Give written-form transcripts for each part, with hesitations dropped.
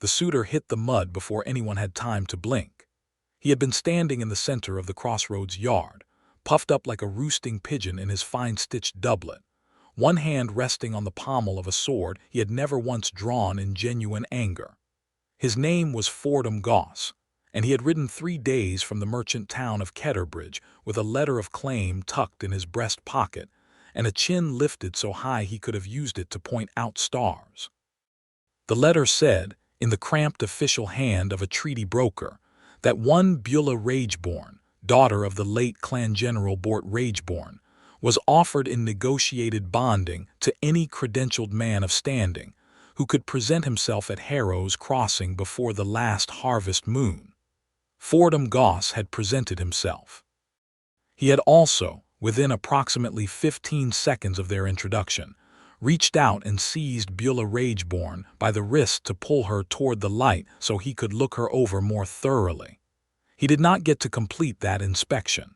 The suitor hit the mud before anyone had time to blink. He had been standing in the center of the crossroads yard, puffed up like a roosting pigeon in his fine-stitched doublet, one hand resting on the pommel of a sword he had never once drawn in genuine anger. His name was Fordham Goss, and he had ridden 3 days from the merchant town of Ketterbridge with a letter of claim tucked in his breast pocket and a chin lifted so high he could have used it to point out stars. The letter said, in the cramped official hand of a treaty broker, that one Bula Rageborn, daughter of the late Clan General Bort Rageborn, was offered in negotiated bonding to any credentialed man of standing who could present himself at Harrow's crossing before the last harvest moon. Fordham Goss had presented himself. He had also, within approximately 15 seconds of their introduction, reached out and seized Bula Rageborn by the wrist to pull her toward the light so he could look her over more thoroughly. He did not get to complete that inspection.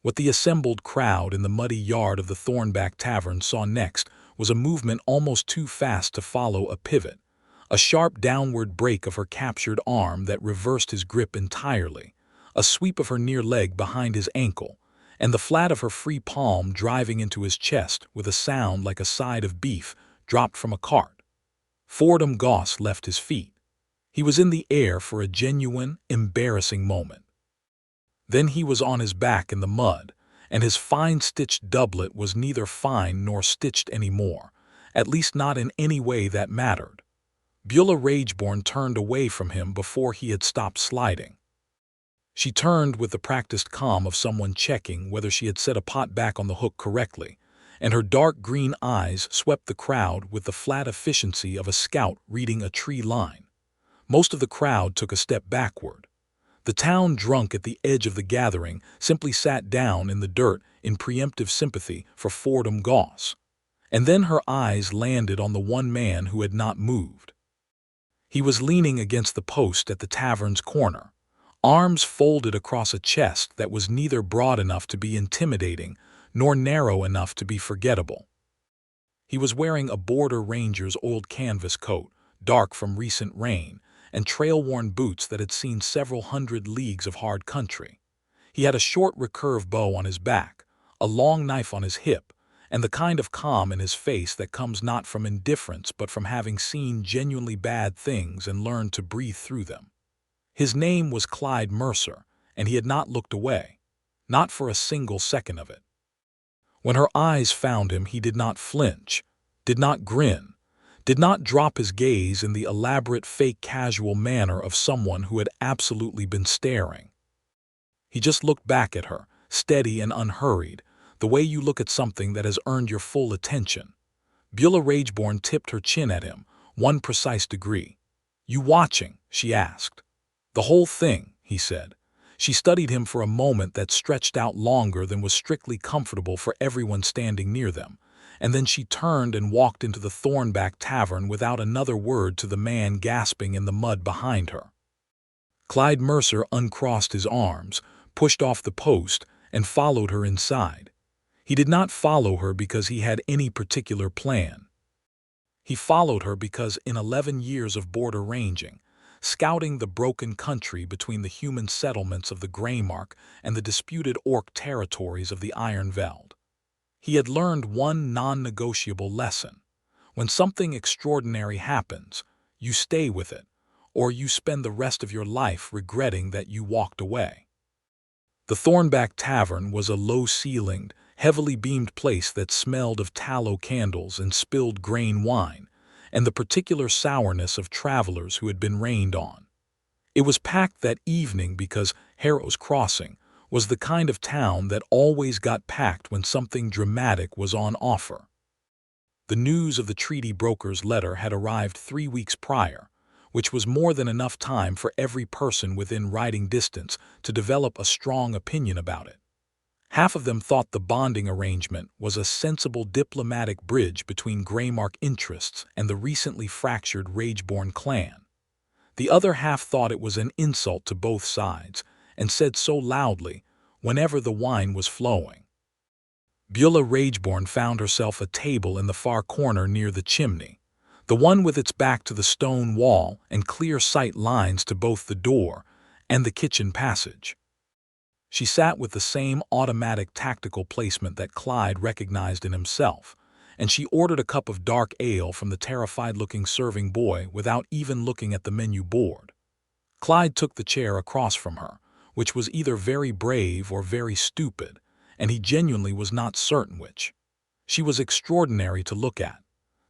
What the assembled crowd in the muddy yard of the Thornback Tavern saw next was a movement almost too fast to follow a pivot, a sharp downward break of her captured arm that reversed his grip entirely, a sweep of her near leg behind his ankle, and the flat of her free palm driving into his chest with a sound like a side of beef dropped from a cart. Fordham Goss left his feet. He was in the air for a genuine, embarrassing moment. Then he was on his back in the mud, and his fine-stitched doublet was neither fine nor stitched anymore, at least not in any way that mattered. Bula Rageborn turned away from him before he had stopped sliding. She turned with the practiced calm of someone checking whether she had set a pot back on the hook correctly, and her dark green eyes swept the crowd with the flat efficiency of a scout reading a tree line. Most of the crowd took a step backward. The town drunk at the edge of the gathering simply sat down in the dirt in preemptive sympathy for Fordham Goss. And then her eyes landed on the one man who had not moved. He was leaning against the post at the tavern's corner, arms folded across a chest that was neither broad enough to be intimidating nor narrow enough to be forgettable. He was wearing a border ranger's old canvas coat, dark from recent rain, and trail-worn boots that had seen several hundred leagues of hard country. He had a short recurve bow on his back, a long knife on his hip, and the kind of calm in his face that comes not from indifference but from having seen genuinely bad things and learned to breathe through them. His name was Clyde Mercer, and he had not looked away, not for a single second of it. When her eyes found him, he did not flinch, did not grin, did not drop his gaze in the elaborate fake casual manner of someone who had absolutely been staring. He just looked back at her, steady and unhurried, the way you look at something that has earned your full attention. Bula Rageborn tipped her chin at him, 1 precise degree. "You watching?" she asked. "The whole thing," he said. She studied him for a moment that stretched out longer than was strictly comfortable for everyone standing near them, and then she turned and walked into the Thornback Tavern without another word to the man gasping in the mud behind her. Clyde Mercer uncrossed his arms, pushed off the post, and followed her inside. He did not follow her because he had any particular plan. He followed her because in 11 years of border ranging, scouting the broken country between the human settlements of the Greymark and the disputed Orc territories of the Iron Veld, he had learned one non-negotiable lesson. When something extraordinary happens, you stay with it, or you spend the rest of your life regretting that you walked away. The Thornback Tavern was a low-ceilinged, heavily beamed place that smelled of tallow candles and spilled grain wine, and the particular sourness of travelers who had been rained on. It was packed that evening because Harrow's Crossing was the kind of town that always got packed when something dramatic was on offer. The news of the treaty broker's letter had arrived 3 weeks prior, which was more than enough time for every person within riding distance to develop a strong opinion about it. Half of them thought the bonding arrangement was a sensible diplomatic bridge between Greymark interests and the recently fractured Rageborn clan. The other half thought it was an insult to both sides, and said so loudly whenever the wine was flowing. Bula Rageborn found herself a table in the far corner near the chimney. the one with its back to the stone wall and clear sight lines to both the door and the kitchen passage. She sat with the same automatic tactical placement that Clyde recognized in himself, and she ordered a cup of dark ale from the terrified-looking serving boy without even looking at the menu board. Clyde took the chair across from her, which was either very brave or very stupid, and he genuinely was not certain which. She was extraordinary to look at.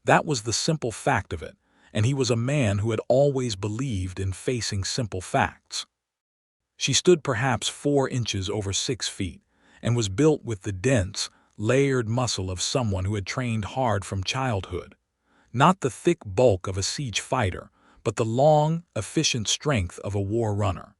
That was the simple fact of it, and he was a man who had always believed in facing simple facts. She stood perhaps 4 inches over 6 feet, and was built with the dense, layered muscle of someone who had trained hard from childhood. Not the thick bulk of a siege fighter, but the long, efficient strength of a war runner.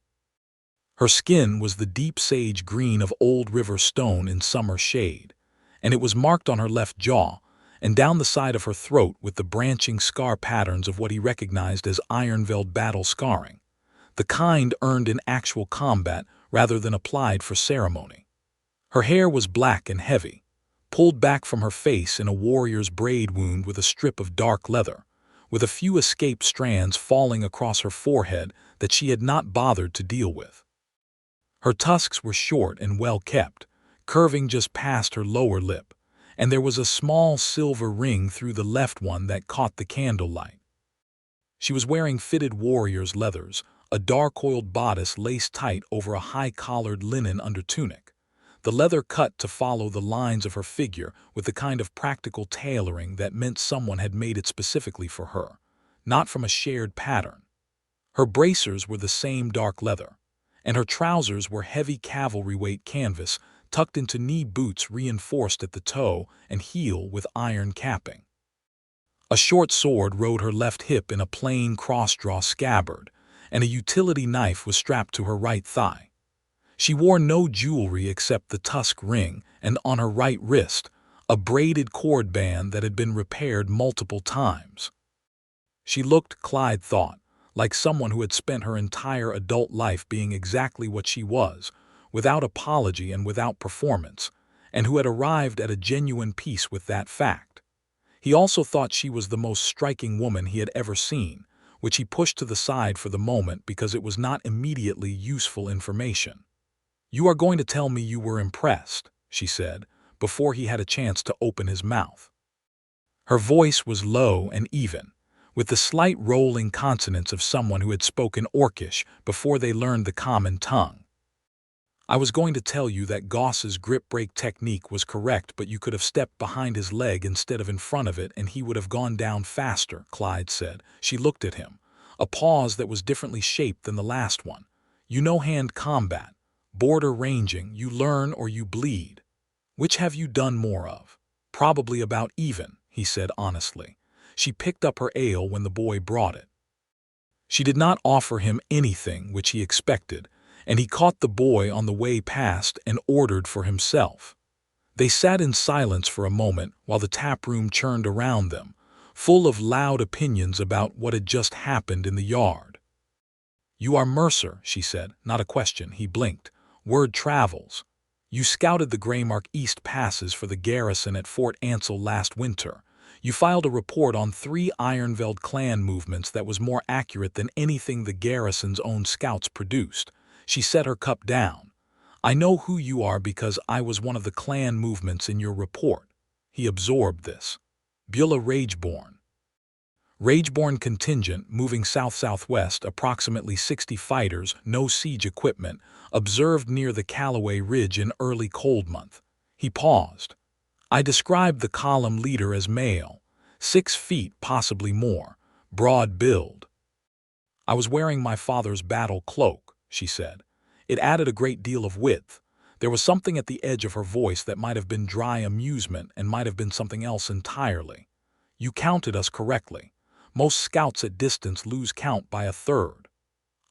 Her skin was the deep sage green of old river stone in summer shade, and it was marked on her left jaw and down the side of her throat with the branching scar patterns of what he recognized as Aldervale battle scarring, the kind earned in actual combat rather than applied for ceremony. Her hair was black and heavy, pulled back from her face in a warrior's braid wound with a strip of dark leather, with a few escaped strands falling across her forehead that she had not bothered to deal with. Her tusks were short and well kept, curving just past her lower lip, and there was a small silver ring through the left one that caught the candlelight. She was wearing fitted warrior's leathers, a dark-oiled bodice laced tight over a high-collared linen undertunic, the leather cut to follow the lines of her figure with the kind of practical tailoring that meant someone had made it specifically for her, not from a shared pattern. Her bracers were the same dark leather, and her trousers were heavy cavalry-weight canvas tucked into knee boots reinforced at the toe and heel with iron capping. A short sword rode her left hip in a plain cross-draw scabbard, and a utility knife was strapped to her right thigh. She wore no jewelry except the tusk ring, and on her right wrist, a braided cord band that had been repaired multiple times. She looked, Clyde thought, like someone who had spent her entire adult life being exactly what she was, without apology and without performance, and who had arrived at a genuine peace with that fact. He also thought she was the most striking woman he had ever seen, which he pushed to the side for the moment because it was not immediately useful information. "You are going to tell me you were impressed," she said, before he had a chance to open his mouth. Her voice was low and even, with the slight rolling consonants of someone who had spoken Orcish before they learned the common tongue. "I was going to tell you that Goss's grip break technique was correct, but you could have stepped behind his leg instead of in front of it and he would have gone down faster," Clyde said. She looked at him, a pause that was differently shaped than the last one. "You know hand combat, border ranging, you learn or you bleed. Which have you done more of?" "Probably about even," he said honestly. She picked up her ale when the boy brought it. She did not offer him anything which he expected, and he caught the boy on the way past and ordered for himself. They sat in silence for a moment while the taproom churned around them, full of loud opinions about what had just happened in the yard. "You are Mercer," she said, not a question. He blinked. "Word travels. You scouted the Greymark East passes for the garrison at Fort Ansel last winter. You filed a report on 3 Aldervale clan movements that was more accurate than anything the garrison's own scouts produced." She set her cup down. "I know who you are because I was one of the clan movements in your report." He absorbed this. "Bula Rageborn." Rageborn contingent moving south-southwest, approximately 60 fighters, no siege equipment, observed near the Callaway Ridge in early cold month. He paused. "I described the column leader as male, 6 feet, possibly more, broad build. I was wearing my father's battle cloak," she said. It added a great deal of width. There was something at the edge of her voice that might have been dry amusement and might have been something else entirely. "You counted us correctly. Most scouts at distance lose count by a third."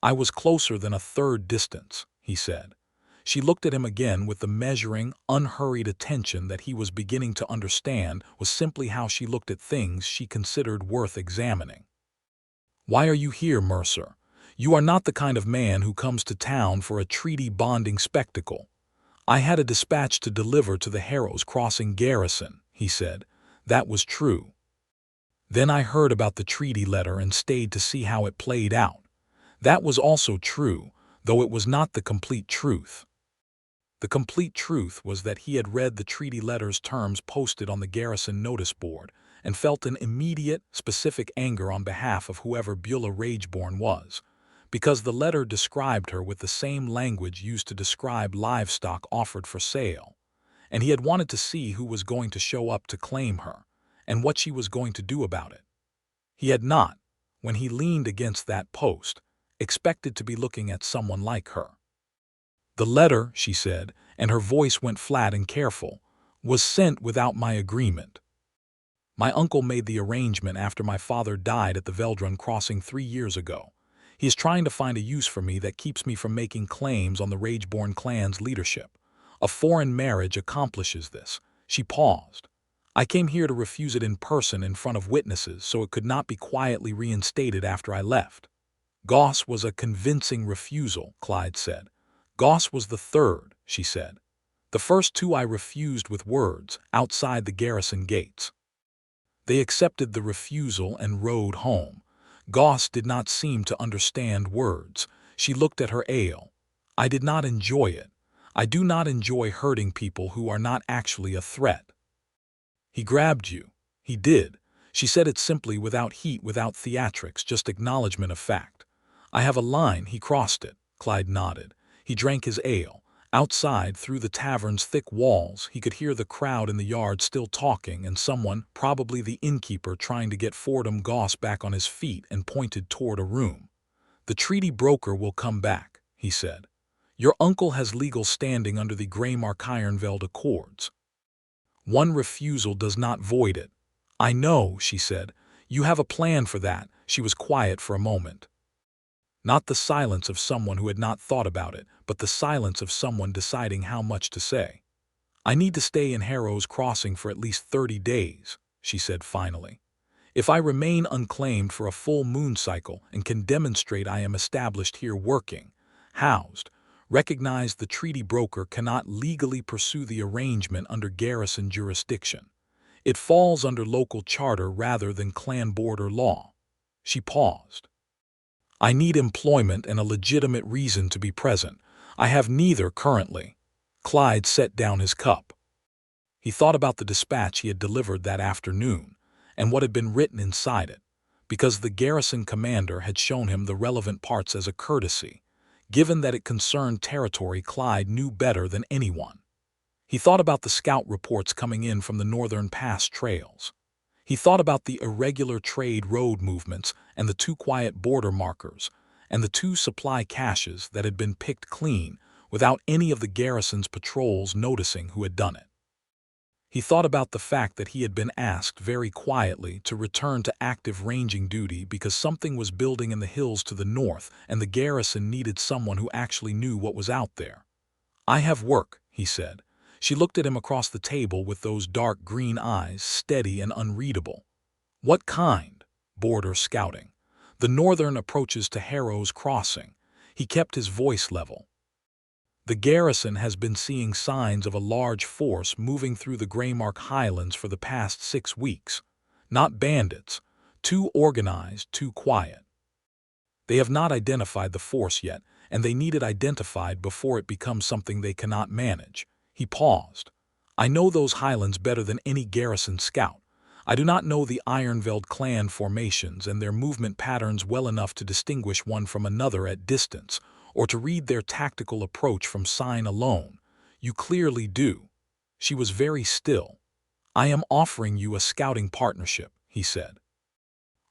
"I was closer than a third distance," he said. She looked at him again with the measuring, unhurried attention that he was beginning to understand was simply how she looked at things she considered worth examining. "Why are you here, Mercer? You are not the kind of man who comes to town for a treaty-bonding spectacle." "I had a dispatch to deliver to the Harrow's Crossing garrison," he said. That was true. Then I heard about the treaty letter and stayed to see how it played out. That was also true, though it was not the complete truth. The complete truth was that he had read the treaty letter's terms posted on the garrison notice board and felt an immediate, specific anger on behalf of whoever Bula Rageborn was, because the letter described her with the same language used to describe livestock offered for sale, and he had wanted to see who was going to show up to claim her, and what she was going to do about it. He had not, when he leaned against that post, expected to be looking at someone like her. The letter, she said, and her voice went flat and careful, was sent without my agreement. My uncle made the arrangement after my father died at the Veldrun crossing 3 years ago. He is trying to find a use for me that keeps me from making claims on the Rageborn clan's leadership. A foreign marriage accomplishes this. She paused. I came here to refuse it in person in front of witnesses so it could not be quietly reinstated after I left. Goss was a convincing refusal, Clyde said. Goss was the third, she said. The first two I refused with words, outside the garrison gates. They accepted the refusal and rode home. Goss did not seem to understand words. She looked at her ale. I did not enjoy it. I do not enjoy hurting people who are not actually a threat. He grabbed you. He did. She said it simply, without heat, without theatrics, just acknowledgement of fact. I have a line, he crossed it. Clyde nodded. He drank his ale. Outside, through the tavern's thick walls, he could hear the crowd in the yard still talking and someone, probably the innkeeper, trying to get Fordham Goss back on his feet, and pointed toward a room. The treaty broker will come back, he said. Your uncle has legal standing under the Greymark-Ironveld Accords. One refusal does not void it. I know, she said. You have a plan for that. She was quiet for a moment. Not the silence of someone who had not thought about it, but the silence of someone deciding how much to say. I need to stay in Harrow's crossing for at least 30 days, she said finally. If I remain unclaimed for a full moon cycle and can demonstrate I am established here working, housed, recognize, the treaty broker cannot legally pursue the arrangement under garrison jurisdiction. It falls under local charter rather than clan border law. She paused. I need employment and a legitimate reason to be present. I have neither currently. Clyde set down his cup. He thought about the dispatch he had delivered that afternoon and what had been written inside it, because the garrison commander had shown him the relevant parts as a courtesy, given that it concerned territory Clyde knew better than anyone. He thought about the scout reports coming in from the northern pass trails. He thought about the irregular trade road movements and the 2 quiet border markers and the 2 supply caches that had been picked clean without any of the garrison's patrols noticing who had done it. He thought about the fact that he had been asked very quietly to return to active ranging duty because something was building in the hills to the north and the garrison needed someone who actually knew what was out there. I have work, he said. She looked at him across the table with those dark green eyes, steady and unreadable. What kind? Border scouting. The northern approaches to Harrow's crossing. He kept his voice level. The garrison has been seeing signs of a large force moving through the Greymark Highlands for the past 6 weeks. Not bandits. Too organized, too quiet. They have not identified the force yet, and they need it identified before it becomes something they cannot manage. He paused. I know those highlands better than any garrison scout. I do not know the Ironveld clan formations and their movement patterns well enough to distinguish one from another at distance, or to read their tactical approach from sign alone. You clearly do. She was very still. I am offering you a scouting partnership, he said.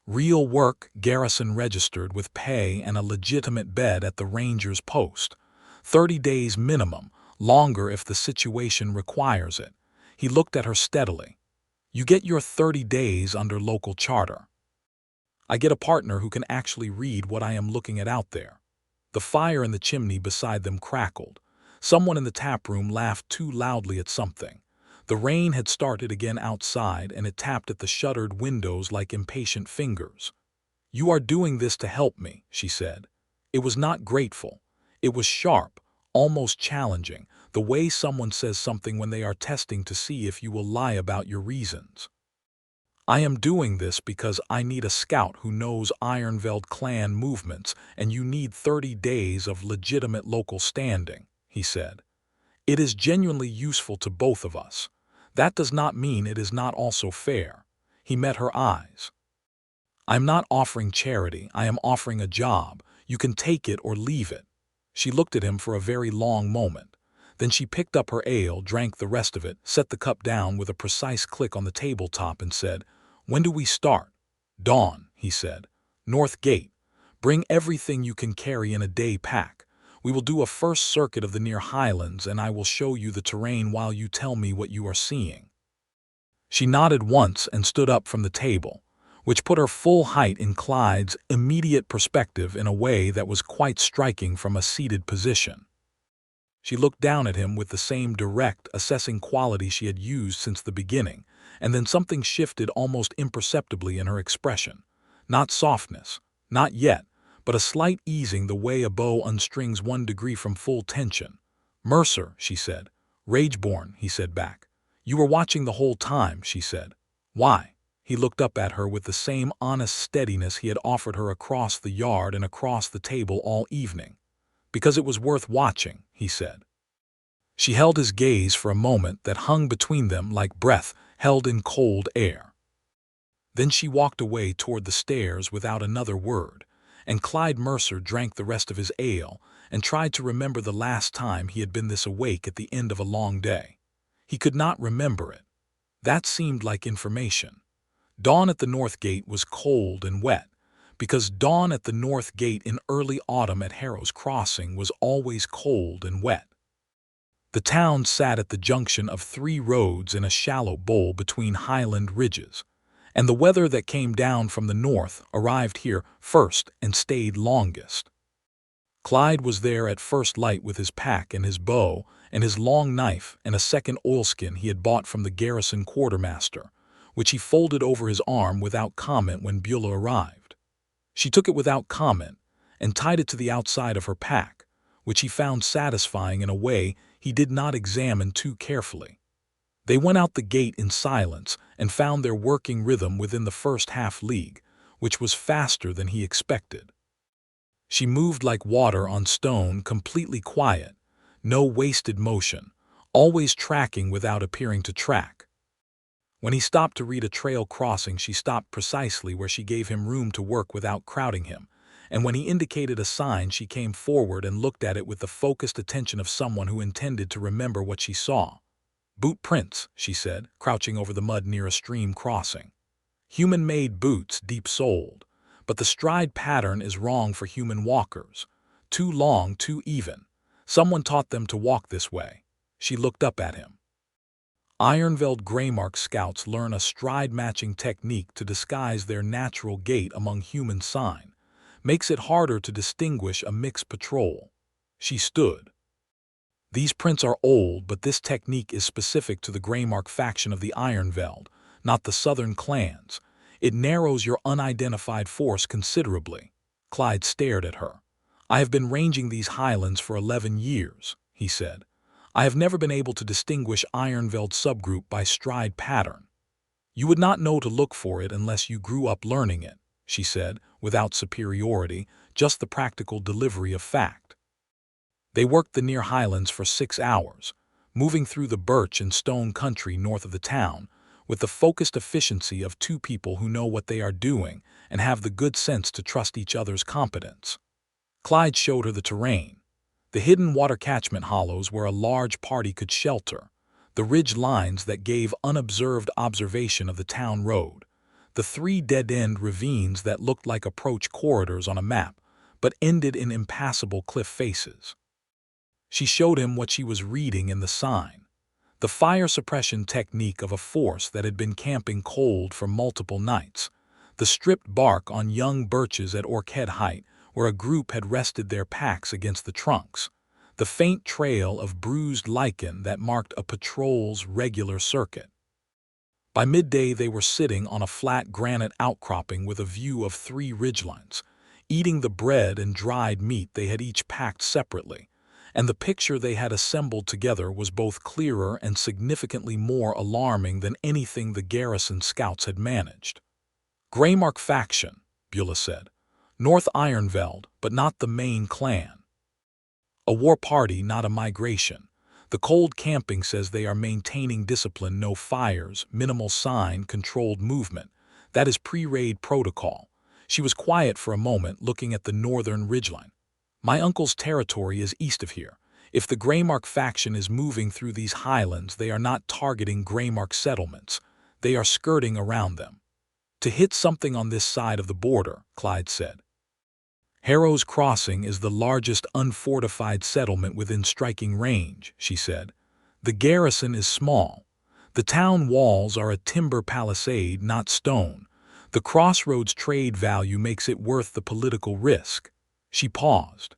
Real work, garrison registered with pay and a legitimate bed at the ranger's post. 30 days minimum. Longer if the situation requires it. He looked at her steadily. You get your 30 days under local charter. I get a partner who can actually read what I am looking at out there. The fire in the chimney beside them crackled. Someone in the tap room laughed too loudly at something. The rain had started again outside and it tapped at the shuttered windows like impatient fingers. You are doing this to help me, she said. It was not grateful. It was sharp. Almost challenging, the way someone says something when they are testing to see if you will lie about your reasons. I am doing this because I need a scout who knows Ironveld clan movements, and you need 30 days of legitimate local standing," he said. "It is genuinely useful to both of us. That does not mean it is not also fair." He met her eyes. "I'm not offering charity, I am offering a job. You can take it or leave it." She looked at him for a very long moment. Then she picked up her ale, drank the rest of it, set the cup down with a precise click on the tabletop and said, "When do we start?" "Dawn," he said. "North Gate. Bring everything you can carry in a day pack. We will do a first circuit of the near highlands and I will show you the terrain while you tell me what you are seeing." She nodded once and stood up from the table, which put her full height in Clyde's immediate perspective in a way that was quite striking from a seated position. She looked down at him with the same direct, assessing quality she had used since the beginning, and then something shifted almost imperceptibly in her expression. Not softness, not yet, but a slight easing the way a bow unstrings 1 degree from full tension. "Mercer," she said. "Rageborn," he said back. "You were watching the whole time," she said. "Why?" He looked up at her with the same honest steadiness he had offered her across the yard and across the table all evening. "Because it was worth watching," he said. She held his gaze for a moment that hung between them like breath held in cold air. Then she walked away toward the stairs without another word, and Clyde Mercer drank the rest of his ale and tried to remember the last time he had been this awake at the end of a long day. He could not remember it. That seemed like information. Dawn at the North Gate was cold and wet, because dawn at the North Gate in early autumn at Harrow's Crossing was always cold and wet. The town sat at the junction of 3 roads in a shallow bowl between highland ridges, and the weather that came down from the north arrived here first and stayed longest. Clyde was there at first light with his pack and his bow and his long knife and a second oilskin he had bought from the garrison quartermaster, which he folded over his arm without comment when Bula arrived. She took it without comment and tied it to the outside of her pack, which he found satisfying in a way he did not examine too carefully. They went out the gate in silence and found their working rhythm within the first half-league, which was faster than he expected. She moved like water on stone, completely quiet, no wasted motion, always tracking without appearing to track. When he stopped to read a trail crossing, she stopped precisely where she gave him room to work without crowding him, and when he indicated a sign, she came forward and looked at it with the focused attention of someone who intended to remember what she saw. "Boot prints," she said, crouching over the mud near a stream crossing. "Human-made boots, deep-soled. But the stride pattern is wrong for human walkers. Too long, too even. Someone taught them to walk this way." She looked up at him. Ironveld Greymark scouts learn a stride-matching technique to disguise their natural gait among human sign. Makes it harder to distinguish a mixed patrol. She stood. "These prints are old, but this technique is specific to the Greymark faction of the Ironveld, not the southern clans. It narrows your unidentified force considerably." Clyde stared at her. "I have been ranging these highlands for 11 years, he said. "I have never been able to distinguish Ironveld subgroup by stride pattern." "You would not know to look for it unless you grew up learning it," she said, without superiority, just the practical delivery of fact. They worked the near highlands for 6 hours, moving through the birch and stone country north of the town, with the focused efficiency of 2 people who know what they are doing and have the good sense to trust each other's competence. Clyde showed her the terrain. The hidden water catchment hollows where a large party could shelter, the ridge lines that gave unobserved observation of the town road, the 3 dead-end ravines that looked like approach corridors on a map, but ended in impassable cliff faces. She showed him what she was reading in the sign. The fire suppression technique of a force that had been camping cold for multiple nights, the stripped bark on young birches at Orchid Height where a group had rested their packs against the trunks, the faint trail of bruised lichen that marked a patrol's regular circuit. By midday they were sitting on a flat granite outcropping with a view of 3 ridgelines, eating the bread and dried meat they had each packed separately, and the picture they had assembled together was both clearer and significantly more alarming than anything the garrison scouts had managed. Greymark faction, Bula said. North Ironveld, but not the main clan. A war party, not a migration. The cold camping says they are maintaining discipline, no fires, minimal sign, controlled movement. That is pre-raid protocol. She was quiet for a moment, looking at the northern ridgeline. My uncle's territory is east of here. If the Greymark faction is moving through these highlands, they are not targeting Greymark settlements. They are skirting around them. To hit something on this side of the border, Clyde said. Harrow's Crossing is the largest unfortified settlement within striking range, she said. The garrison is small. The town walls are a timber palisade, not stone. The crossroads trade value makes it worth the political risk. She paused.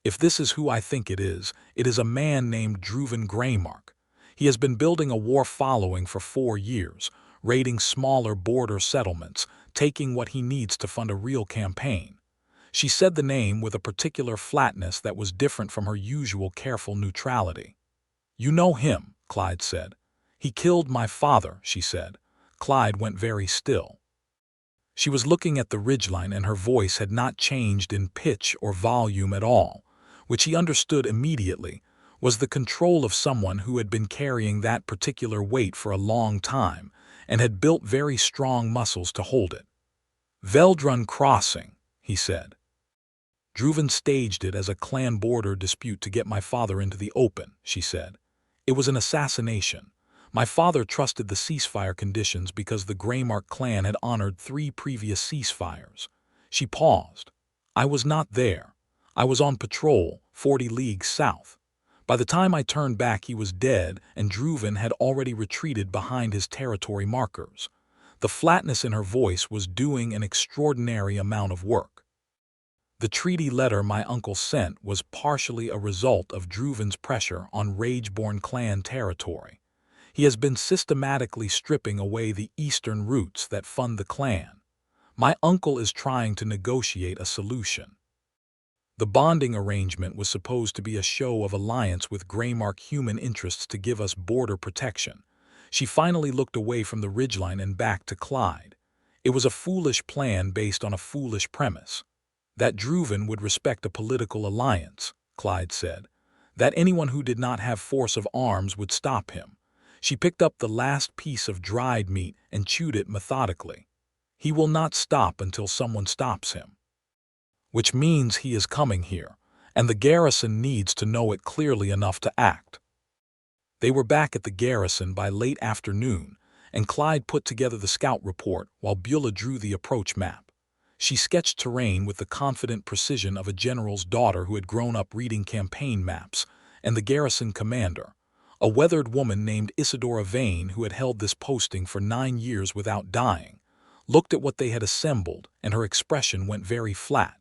If this is who I think it is a man named Druven Greymark. He has been building a war following for 4 years, raiding smaller border settlements, taking what he needs to fund a real campaign. She said the name with a particular flatness that was different from her usual careful neutrality. You know him, Clyde said. He killed my father, she said. Clyde went very still. She was looking at the ridgeline, and her voice had not changed in pitch or volume at all, which he understood immediately was the control of someone who had been carrying that particular weight for a long time and had built very strong muscles to hold it. Veldrun Crossing, he said. Druven staged it as a clan border dispute to get my father into the open, she said. It was an assassination. My father trusted the ceasefire conditions because the Greymark clan had honored 3 previous ceasefires. She paused. I was not there. I was on patrol, 40 leagues south. By the time I turned back, he was dead, and Druven had already retreated behind his territory markers. The flatness in her voice was doing an extraordinary amount of work. The treaty letter my uncle sent was partially a result of Druven's pressure on Rageborn clan territory. He has been systematically stripping away the eastern roots that fund the clan. My uncle is trying to negotiate a solution. The bonding arrangement was supposed to be a show of alliance with Greymark human interests to give us border protection. She finally looked away from the ridgeline and back to Clyde. It was a foolish plan based on a foolish premise. That Druven would respect a political alliance, Clyde said. That anyone who did not have force of arms would stop him. She picked up the last piece of dried meat and chewed it methodically. He will not stop until someone stops him. Which means he is coming here, and the garrison needs to know it clearly enough to act. They were back at the garrison by late afternoon, and Clyde put together the scout report while Bula drew the approach map. She sketched terrain with the confident precision of a general's daughter who had grown up reading campaign maps, and the garrison commander, a weathered woman named Isadora Vane who had held this posting for 9 years without dying, looked at what they had assembled, and her expression went very flat.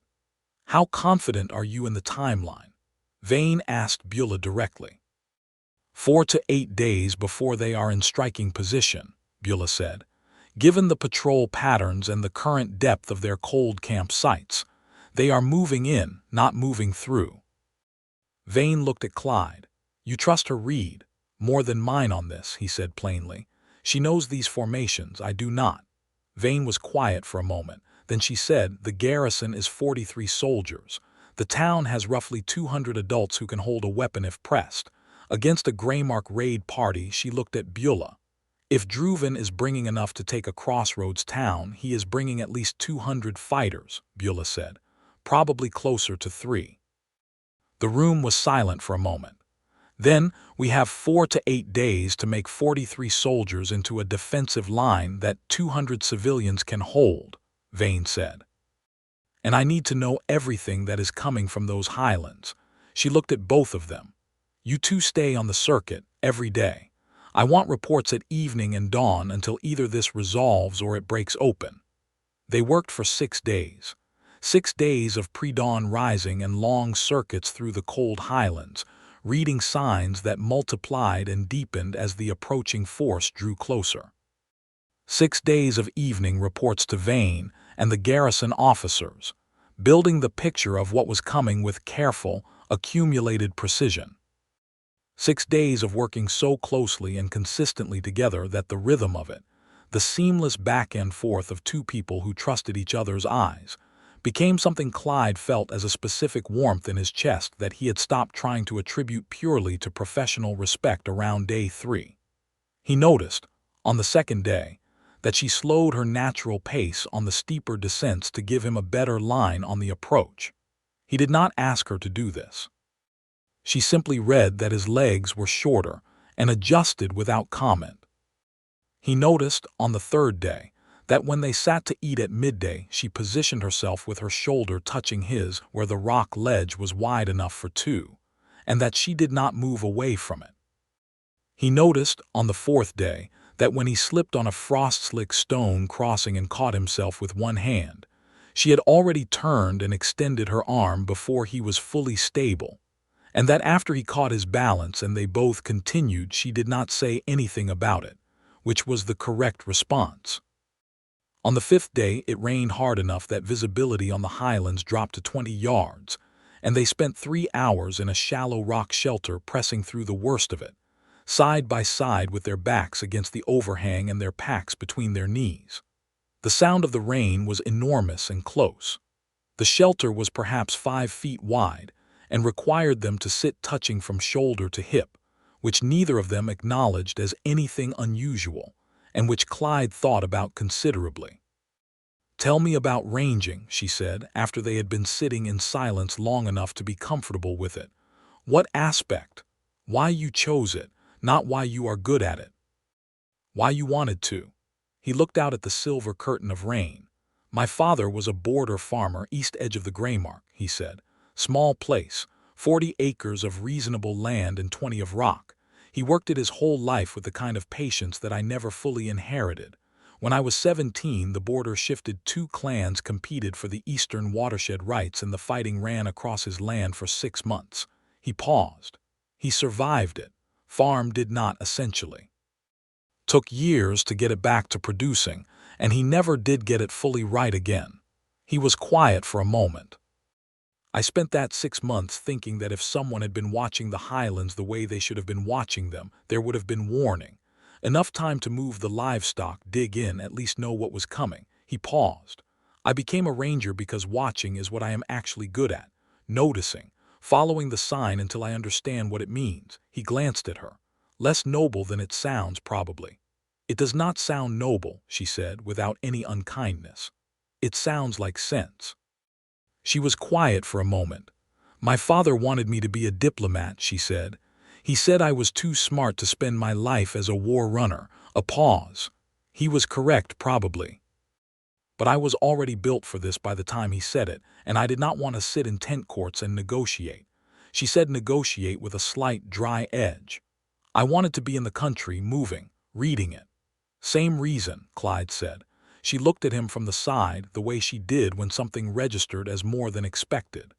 How confident are you in the timeline? Vane asked Bula directly. 4 to 8 days before they are in striking position, Bula said. Given the patrol patterns and the current depth of their cold camp sites, they are moving in, not moving through. Vane looked at Clyde. You trust her read, more than mine on this, he said plainly. She knows these formations, I do not. Vane was quiet for a moment. Then she said, the garrison is 43 soldiers. The town has roughly 200 adults who can hold a weapon if pressed. Against a Greymark raid party, she looked at Bula. If Druven is bringing enough to take a crossroads town, he is bringing at least 200 fighters, Bula said, probably closer to 3. The room was silent for a moment. Then we have 4 to 8 days to make 43 soldiers into a defensive line that 200 civilians can hold, Vane said. And I need to know everything that is coming from those highlands. She looked at both of them. You two stay on the circuit every day. I want reports at evening and dawn until either this resolves or it breaks open. They worked for 6 days. 6 days of pre-dawn rising and long circuits through the cold highlands, reading signs that multiplied and deepened as the approaching force drew closer. 6 days of evening reports to Vane and the garrison officers, building the picture of what was coming with careful, accumulated precision. 6 days of working so closely and consistently together that the rhythm of it, the seamless back and forth of two people who trusted each other's eyes, became something Clyde felt as a specific warmth in his chest that he had stopped trying to attribute purely to professional respect around day 3. He noticed, on the second day, that she slowed her natural pace on the steeper descents to give him a better line on the approach. He did not ask her to do this. She simply read that his legs were shorter and adjusted without comment. He noticed, on the third day, that when they sat to eat at midday, she positioned herself with her shoulder touching his where the rock ledge was wide enough for two, and that she did not move away from it. He noticed, on the fourth day, that when he slipped on a frost-slick stone crossing and caught himself with one hand, she had already turned and extended her arm before he was fully stable, and that after he caught his balance and they both continued, she did not say anything about it, which was the correct response. On the 5th day, it rained hard enough that visibility on the highlands dropped to 20 yards, and they spent 3 hours in a shallow rock shelter pressing through the worst of it, side by side with their backs against the overhang and their packs between their knees. The sound of the rain was enormous and close. The shelter was perhaps 5 feet wide and required them to sit touching from shoulder to hip, which neither of them acknowledged as anything unusual, and which Clyde thought about considerably. "Tell me about ranging," she said, after they had been sitting in silence long enough to be comfortable with it. "What aspect? Why you chose it, not why you are good at it. Why you wanted to." He looked out at the silver curtain of rain. "My father was a border farmer east edge of the Greymark," he said. "Small place, 40 acres of reasonable land and 20 of rock. He worked it his whole life with the kind of patience that I never fully inherited. When I was 17, the border shifted. 2 clans competed for the eastern watershed rights and the fighting ran across his land for 6 months. He paused. He survived it. Farm did not, essentially. Took years to get it back to producing, and he never did get it fully right again." He was quiet for a moment. "I spent that 6 months thinking that if someone had been watching the highlands the way they should have been watching them, there would have been warning. Enough time to move the livestock, dig in, at least know what was coming." He paused. "I became a ranger because watching is what I am actually good at. Noticing. Following the sign until I understand what it means." He glanced at her. "Less noble than it sounds, probably." "It does not sound noble," she said, without any unkindness. "It sounds like sense." She was quiet for a moment. "My father wanted me to be a diplomat," she said. "He said I was too smart to spend my life as a war runner." A pause. "He was correct, probably. But I was already built for this by the time he said it, and I did not want to sit in tent courts and negotiate." She said negotiate with a slight, dry edge. "I wanted to be in the country, moving, reading it." "Same reason," Clyde said. She looked at him from the side, the way she did when something registered as more than expected.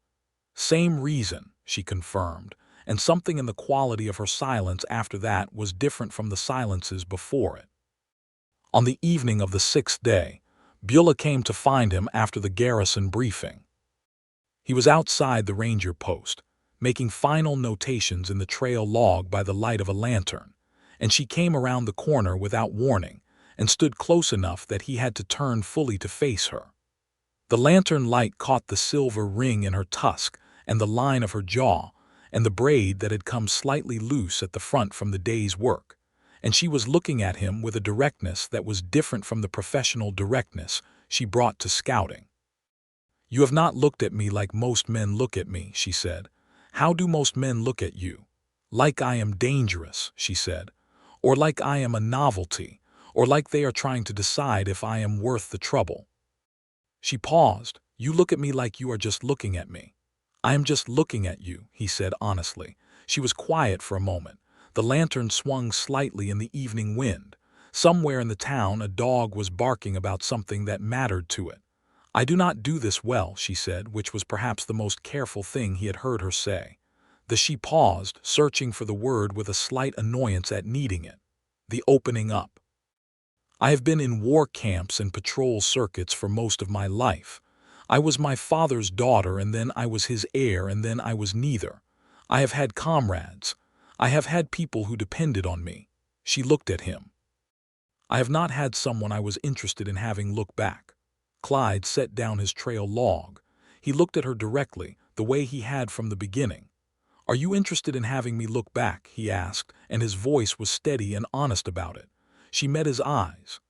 "Same reason," she confirmed, and something in the quality of her silence after that was different from the silences before it. On the evening of the 6th day, Bula came to find him after the garrison briefing. He was outside the ranger post, making final notations in the trail log by the light of a lantern, and she came around the corner without warning and stood close enough that he had to turn fully to face her. The lantern light caught the silver ring in her tusk and the line of her jaw and the braid that had come slightly loose at the front from the day's work, and she was looking at him with a directness that was different from the professional directness she brought to scouting. "You have not looked at me like most men look at me," she said. "How do most men look at you?" "Like I am dangerous," she said, "or like I am a novelty, or like they are trying to decide if I am worth the trouble." She paused. "You look at me like you are just looking at me." "I am just looking at you," he said honestly. She was quiet for a moment. The lantern swung slightly in the evening wind. Somewhere in the town a dog was barking about something that mattered to it. "I do not do this well," she said, which was perhaps the most careful thing he had heard her say. She paused, searching for the word with a slight annoyance at needing it. "The opening up. I have been in war camps and patrol circuits for most of my life. I was my father's daughter, and then I was his heir, and then I was neither. I have had comrades. I have had people who depended on me." She looked at him. "I have not had someone I was interested in having look back." Clyde set down his trail log. He looked at her directly, the way he had from the beginning. "Are you interested in having me look back?" he asked, and his voice was steady and honest about it. She met his eyes.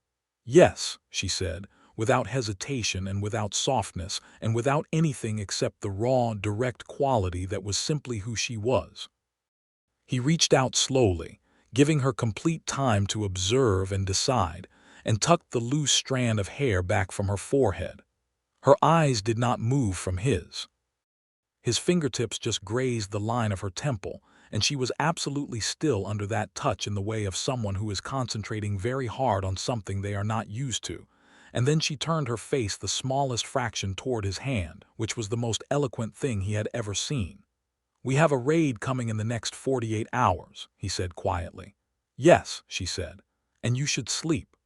"Yes," she said, without hesitation and without softness and without anything except the raw, direct quality that was simply who she was. He reached out slowly, giving her complete time to observe and decide, and tucked the loose strand of hair back from her forehead. Her eyes did not move from his. His fingertips just grazed the line of her temple, and she was absolutely still under that touch in the way of someone who is concentrating very hard on something they are not used to. And then she turned her face the smallest fraction toward his hand, which was the most eloquent thing he had ever seen. "We have a raid coming in the next 48 hours, he said quietly. "Yes," she said, "and you should sleep."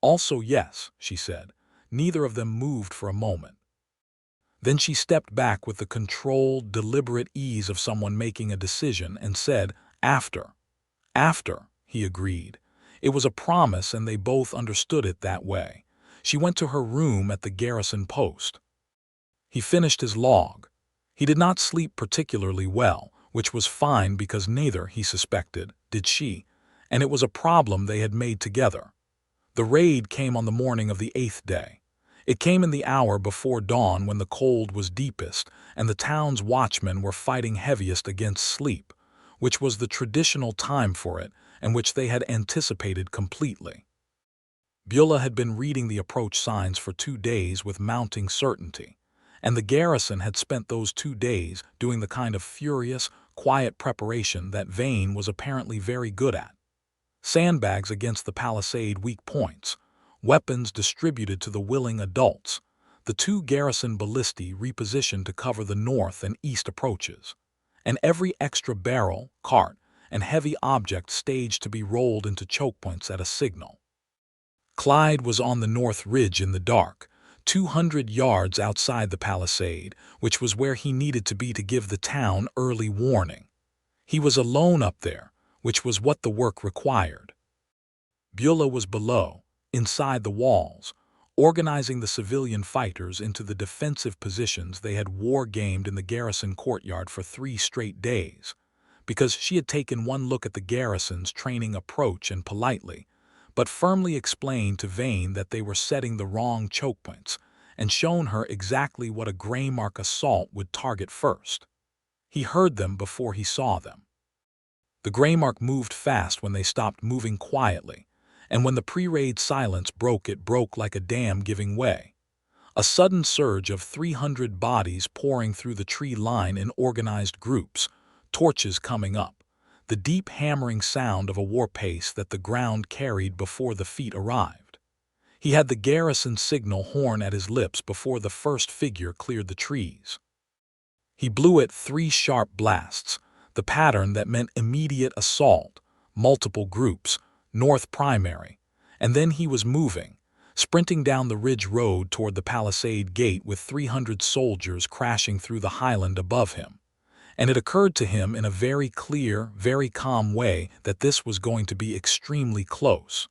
"Also yes," she said. Neither of them moved for a moment. Then she stepped back with the controlled, deliberate ease of someone making a decision and said, "After." "After," he agreed. It was a promise, and they both understood it that way. She went to her room at the garrison post. He finished his log. He did not sleep particularly well, which was fine because neither, he suspected, did she, and it was a problem they had made together. The raid came on the morning of the 8th day. It came in the hour before dawn when the cold was deepest and the town's watchmen were fighting heaviest against sleep, which was the traditional time for it and which they had anticipated completely. Bula had been reading the approach signs for 2 days with mounting certainty, and the garrison had spent those 2 days doing the kind of furious, quiet preparation that Vane was apparently very good at. Sandbags against the palisade weak points, weapons distributed to the willing adults, the 2 garrison ballistae repositioned to cover the north and east approaches, and every extra barrel, cart, and heavy object staged to be rolled into choke points at a signal. Clyde was on the north ridge in the dark, 200 yards outside the palisade, which was where he needed to be to give the town early warning. He was alone up there, which was what the work required. Bula was below, inside the walls, organizing the civilian fighters into the defensive positions they had war-gamed in the garrison courtyard for 3 straight days, because she had taken one look at the garrison's training approach and politely, but firmly explained to Vane that they were setting the wrong choke points and shown her exactly what a Greymark assault would target first. He heard them before he saw them. The Greymark moved fast when they stopped moving quietly, and when the pre-raid silence broke, it broke like a dam giving way. A sudden surge of 300 bodies pouring through the tree line in organized groups, torches coming up, the deep hammering sound of a war pace that the ground carried before the feet arrived. He had the garrison signal horn at his lips before the first figure cleared the trees. He blew it 3 sharp blasts, the pattern that meant immediate assault, multiple groups, north primary, and then he was moving, sprinting down the ridge road toward the palisade gate with 300 soldiers crashing through the highland above him. And it occurred to him in a very clear, very calm way that this was going to be extremely close.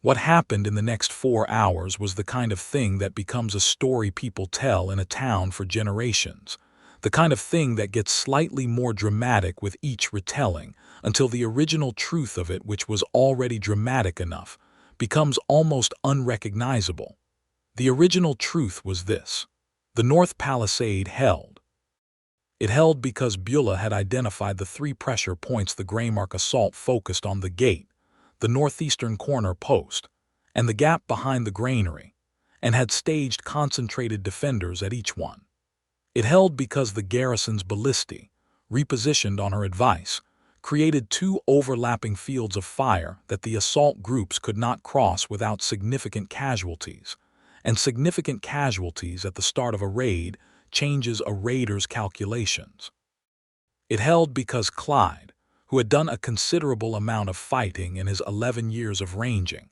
What happened in the next 4 hours was the kind of thing that becomes a story people tell in a town for generations, the kind of thing that gets slightly more dramatic with each retelling, until the original truth of it, which was already dramatic enough, becomes almost unrecognizable. The original truth was this: the North Palisade held. It held because Bula had identified the 3 pressure points the Greymark assault focused on: the gate, the northeastern corner post, and the gap behind the granary, and had staged concentrated defenders at each one. It held because the garrison's ballistae, repositioned on her advice, created 2 overlapping fields of fire that the assault groups could not cross without significant casualties, and significant casualties at the start of a raid changes a raider's calculations. It held because Clyde, who had done a considerable amount of fighting in his 11 years of ranging,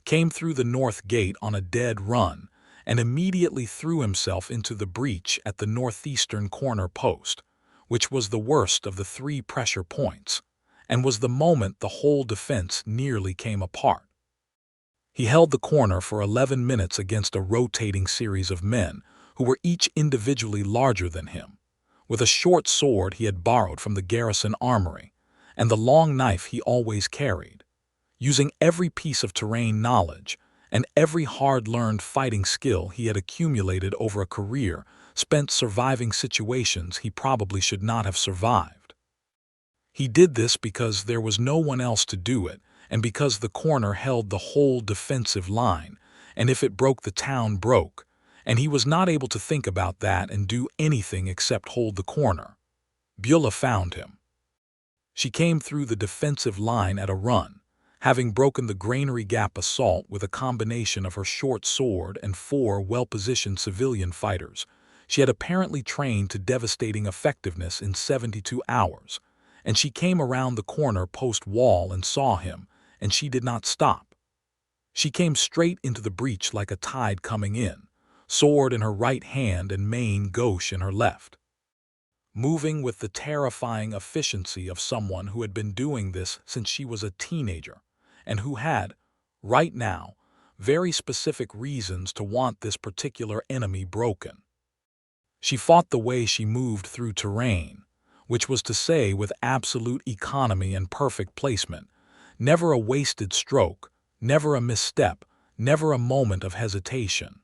came through the north gate on a dead run and immediately threw himself into the breach at the northeastern corner post, which was the worst of the 3 pressure points, and was the moment the whole defense nearly came apart. He held the corner for 11 minutes against a rotating series of men who were each individually larger than him, with a short sword he had borrowed from the garrison armory, and the long knife he always carried. Using every piece of terrain knowledge and every hard-learned fighting skill he had accumulated over a career spent surviving situations he probably should not have survived. He did this because there was no one else to do it, and because the corner held the whole defensive line, and if it broke, the town broke, and he was not able to think about that and do anything except hold the corner. Bula found him. She came through the defensive line at a run, having broken the granary gap assault with a combination of her short sword and 4 well-positioned civilian fighters. She had apparently trained to devastating effectiveness in 72 hours, and she came around the corner post-wall and saw him, and she did not stop. She came straight into the breach like a tide coming in, sword in her right hand and main gauche in her left, moving with the terrifying efficiency of someone who had been doing this since she was a teenager, and who had, right now, very specific reasons to want this particular enemy broken. She fought the way she moved through terrain, which was to say with absolute economy and perfect placement, never a wasted stroke, never a misstep, never a moment of hesitation.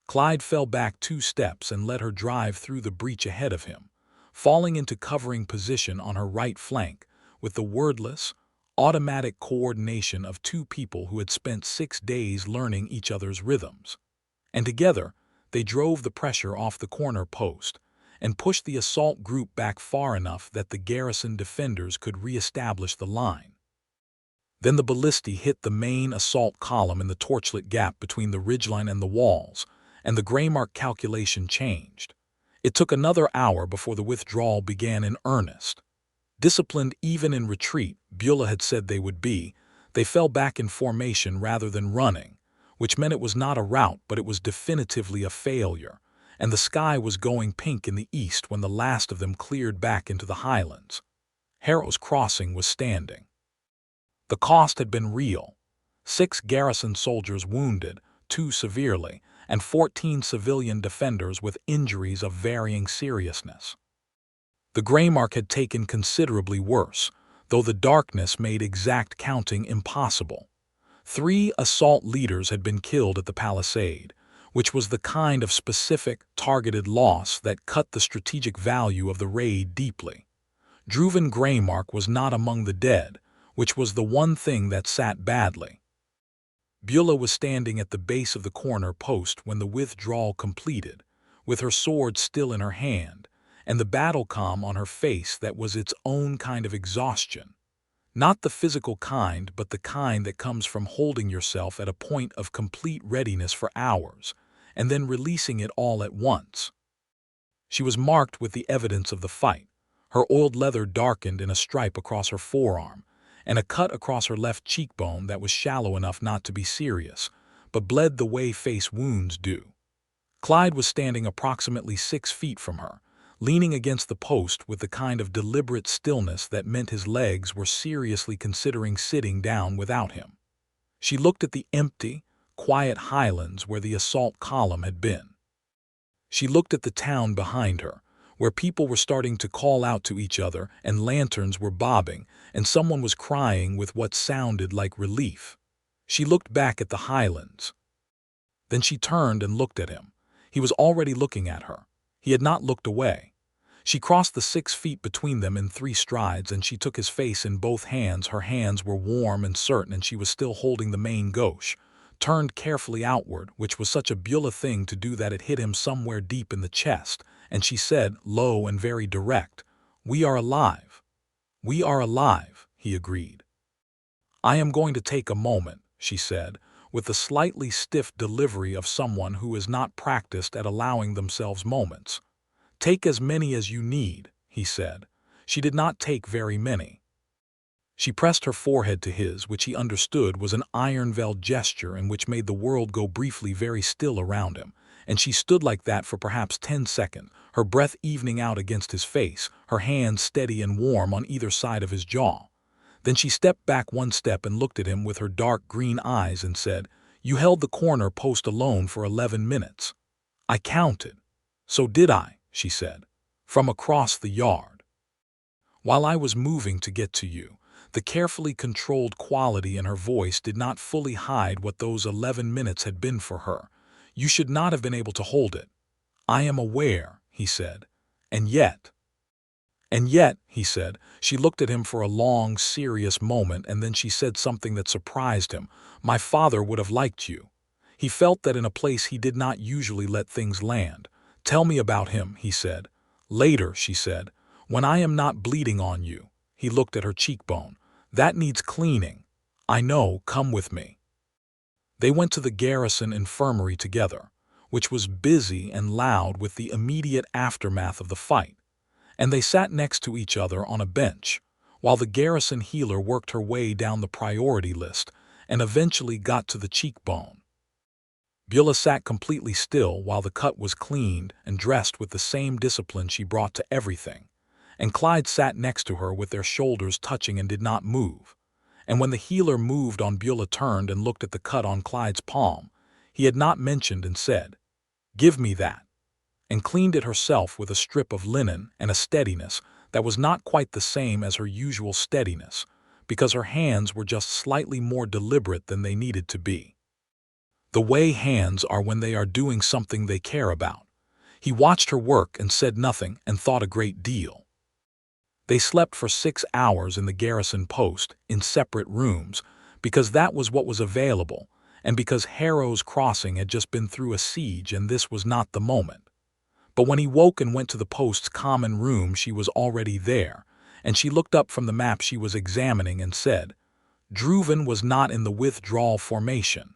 Clyde fell back 2 steps and let her drive through the breach ahead of him, falling into covering position on her right flank with the wordless, automatic coordination of 2 people who had spent 6 days learning each other's rhythms. And together, they drove the pressure off the corner post and pushed the assault group back far enough that the garrison defenders could re-establish the line. Then the ballistae hit the main assault column in the torchlit gap between the ridgeline and the walls, and the gray mark calculation changed. It took another hour before the withdrawal began in earnest. Disciplined even in retreat, Bula had said they would be, they fell back in formation rather than running, which meant it was not a rout but it was definitively a failure, and the sky was going pink in the east when the last of them cleared back into the highlands. Harrow's crossing was standing. The cost had been real. 6 garrison soldiers wounded, 2 severely, and 14 civilian defenders with injuries of varying seriousness. The Greymark had taken considerably worse, though the darkness made exact counting impossible. 3 assault leaders had been killed at the palisade, which was the kind of specific, targeted loss that cut the strategic value of the raid deeply. Druven Greymark was not among the dead, which was the one thing that sat badly. Bula was standing at the base of the corner post when the withdrawal completed, with her sword still in her hand, and the battle calm on her face that was its own kind of exhaustion. Not the physical kind, but the kind that comes from holding yourself at a point of complete readiness for hours, and then releasing it all at once. She was marked with the evidence of the fight, her oiled leather darkened in a stripe across her forearm, and a cut across her left cheekbone that was shallow enough not to be serious, but bled the way face wounds do. Clyde was standing approximately 6 feet from her, leaning against the post with the kind of deliberate stillness that meant his legs were seriously considering sitting down without him. She looked at the empty, quiet highlands where the assault column had been. She looked at the town behind her, where people were starting to call out to each other and lanterns were bobbing, and someone was crying with what sounded like relief. She looked back at the highlands. Then she turned and looked at him. He was already looking at her. He had not looked away. She crossed the 6 feet between them in 3 strides, and she took his face in both hands. Her hands were warm and certain, and she was still holding the main gauche, turned carefully outward, which was such a Bula thing to do that it hit him somewhere deep in the chest, and she said, low and very direct, "We are alive." "We are alive," he agreed. "I am going to take a moment," she said, with the slightly stiff delivery of someone who is not practiced at allowing themselves moments. "Take as many as you need," he said. She did not take very many. She pressed her forehead to his, which he understood was an Aldervale gesture and which made the world go briefly very still around him, and she stood like that for perhaps 10 seconds, her breath evening out against his face, her hands steady and warm on either side of his jaw. Then she stepped back one step and looked at him with her dark green eyes and said, "You held the corner post alone for 11 minutes. I counted." "So did I," she said, "from across the yard. While I was moving to get to you." The carefully controlled quality in her voice did not fully hide what those 11 minutes had been for her. "You should not have been able to hold it." "I am aware," he said. "And yet—" "And yet," he said. She looked at him for a long, serious moment, and then she said something that surprised him. "My father would have liked you." He felt that in a place he did not usually let things land. "Tell me about him," he said. "Later," she said. "When I am not bleeding on you." He looked at her cheekbone. "That needs cleaning." "I know, come with me." They went to the garrison infirmary together, which was busy and loud with the immediate aftermath of the fight, and they sat next to each other on a bench, while the garrison healer worked her way down the priority list and eventually got to the cheekbone. Bula sat completely still while the cut was cleaned and dressed with the same discipline she brought to everything, and Clyde sat next to her with their shoulders touching and did not move. And when the healer moved on, Bula turned and looked at the cut on Clyde's palm he had not mentioned and said, "Give me that," and cleaned it herself with a strip of linen and a steadiness that was not quite the same as her usual steadiness, because her hands were just slightly more deliberate than they needed to be. The way hands are when they are doing something they care about. He watched her work and said nothing and thought a great deal. They slept for 6 hours in the garrison post, in separate rooms, because that was what was available, and because Harrow's crossing had just been through a siege and this was not the moment. But when he woke and went to the post's common room, she was already there, and she looked up from the map she was examining and said, "Druven was not in the withdrawal formation,"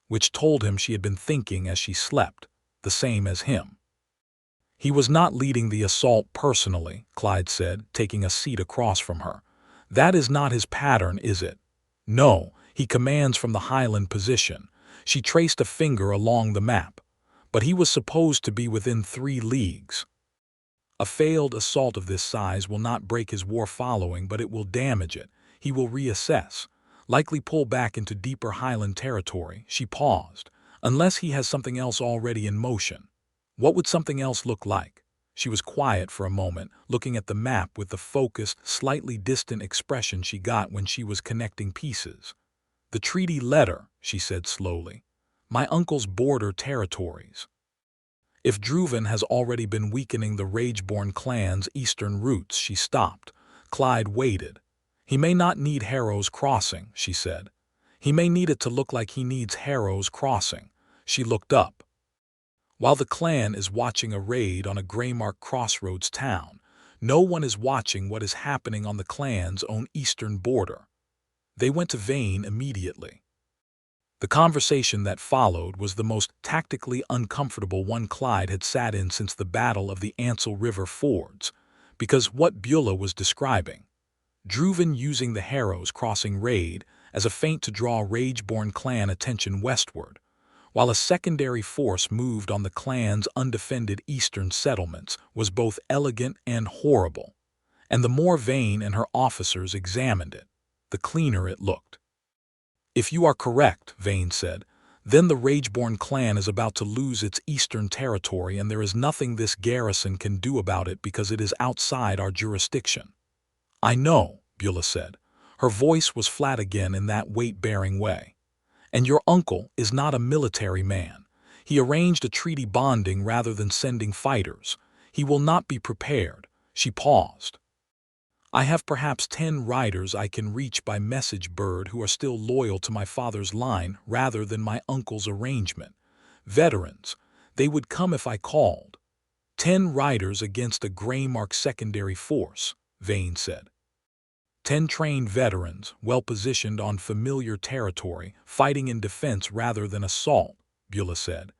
which told him she had been thinking as she slept, the same as him. "He was not leading the assault personally," Clyde said, taking a seat across from her. "That is not his pattern, is it?" "No, he commands from the highland position." She traced a finger along the map. "But he was supposed to be within 3 leagues. A failed assault of this size will not break his war following, but it will damage it. He will reassess, likely pull back into deeper highland territory." She paused. "Unless he has something else already in motion." What would something else look like? She was quiet for a moment, looking at the map with the focused, slightly distant expression she got when she was connecting pieces. "The treaty letter," she said slowly. "My uncle's border territories. If Druven has already been weakening the Rageborn clan's eastern roots." She stopped. Clyde waited. "He may not need Harrow's crossing," she said. "He may need it to look like he needs Harrow's crossing." She looked up. "While the clan is watching a raid on a Greymark crossroads town, no one is watching what is happening on the clan's own eastern border." They went to Vane immediately. The conversation that followed was the most tactically uncomfortable one Clyde had sat in since the Battle of the Ansel River Fords, because what Bula was describing, Druven using the Harrow's crossing raid as a feint to draw Rageborn clan attention westward, while a secondary force moved on the clan's undefended eastern settlements, was both elegant and horrible, and the more Vane and her officers examined it, the cleaner it looked. "If you are correct," Vane said, "then the Rageborn clan is about to lose its eastern territory, and there is nothing this garrison can do about it because it is outside our jurisdiction." "I know," Bula said. Her voice was flat again in that weight-bearing way. "And your uncle is not a military man. He arranged a treaty bonding rather than sending fighters. He will not be prepared." She paused. "I have perhaps 10 riders I can reach by message bird who are still loyal to my father's line rather than my uncle's arrangement. Veterans. They would come if I called." 10 riders against a Greymark secondary force," Vane said. 10 trained veterans, well-positioned on familiar territory, fighting in defense rather than assault," Bula said,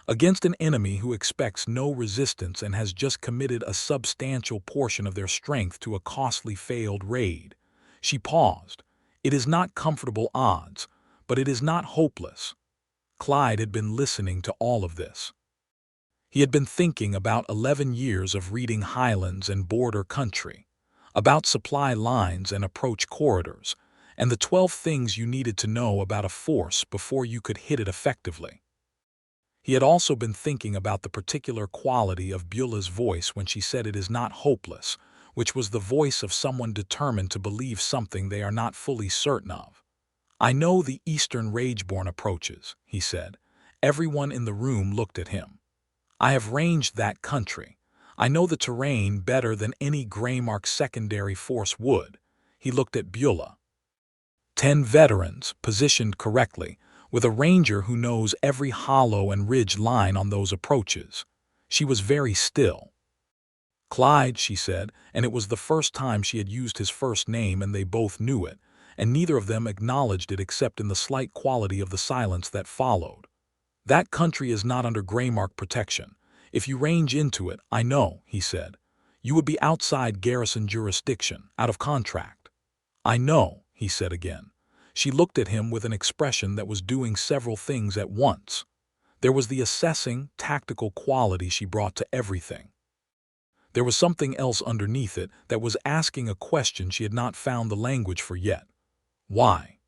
"against an enemy who expects no resistance and has just committed a substantial portion of their strength to a costly failed raid." She paused. It is not comfortable odds, but it is not hopeless. Clyde had been listening to all of this. He had been thinking about 11 years of reading Highlands and border country, about supply lines and approach corridors, and the 12 things you needed to know about a force before you could hit it effectively. He had also been thinking about the particular quality of Bula's voice when she said it is not hopeless, which was the voice of someone determined to believe something they are not fully certain of. "I know the eastern Rageborn approaches," he said. Everyone in the room looked at him. "I have ranged that country. I know the terrain better than any Greymark secondary force would." He looked at Bula. 10 veterans, positioned correctly, with a ranger who knows every hollow and ridge line on those approaches. She was very still. "Clyde," she said, and it was the first time she had used his first name and they both knew it, and neither of them acknowledged it except in the slight quality of the silence that followed. "That country is not under Greymark protection. If you range into it, I know," he said. "You would be outside garrison jurisdiction, out of contract." "I know," he said again. She looked at him with an expression that was doing several things at once. There was the assessing, tactical quality she brought to everything. There was something else underneath it that was asking a question she had not found the language for yet. "Why?"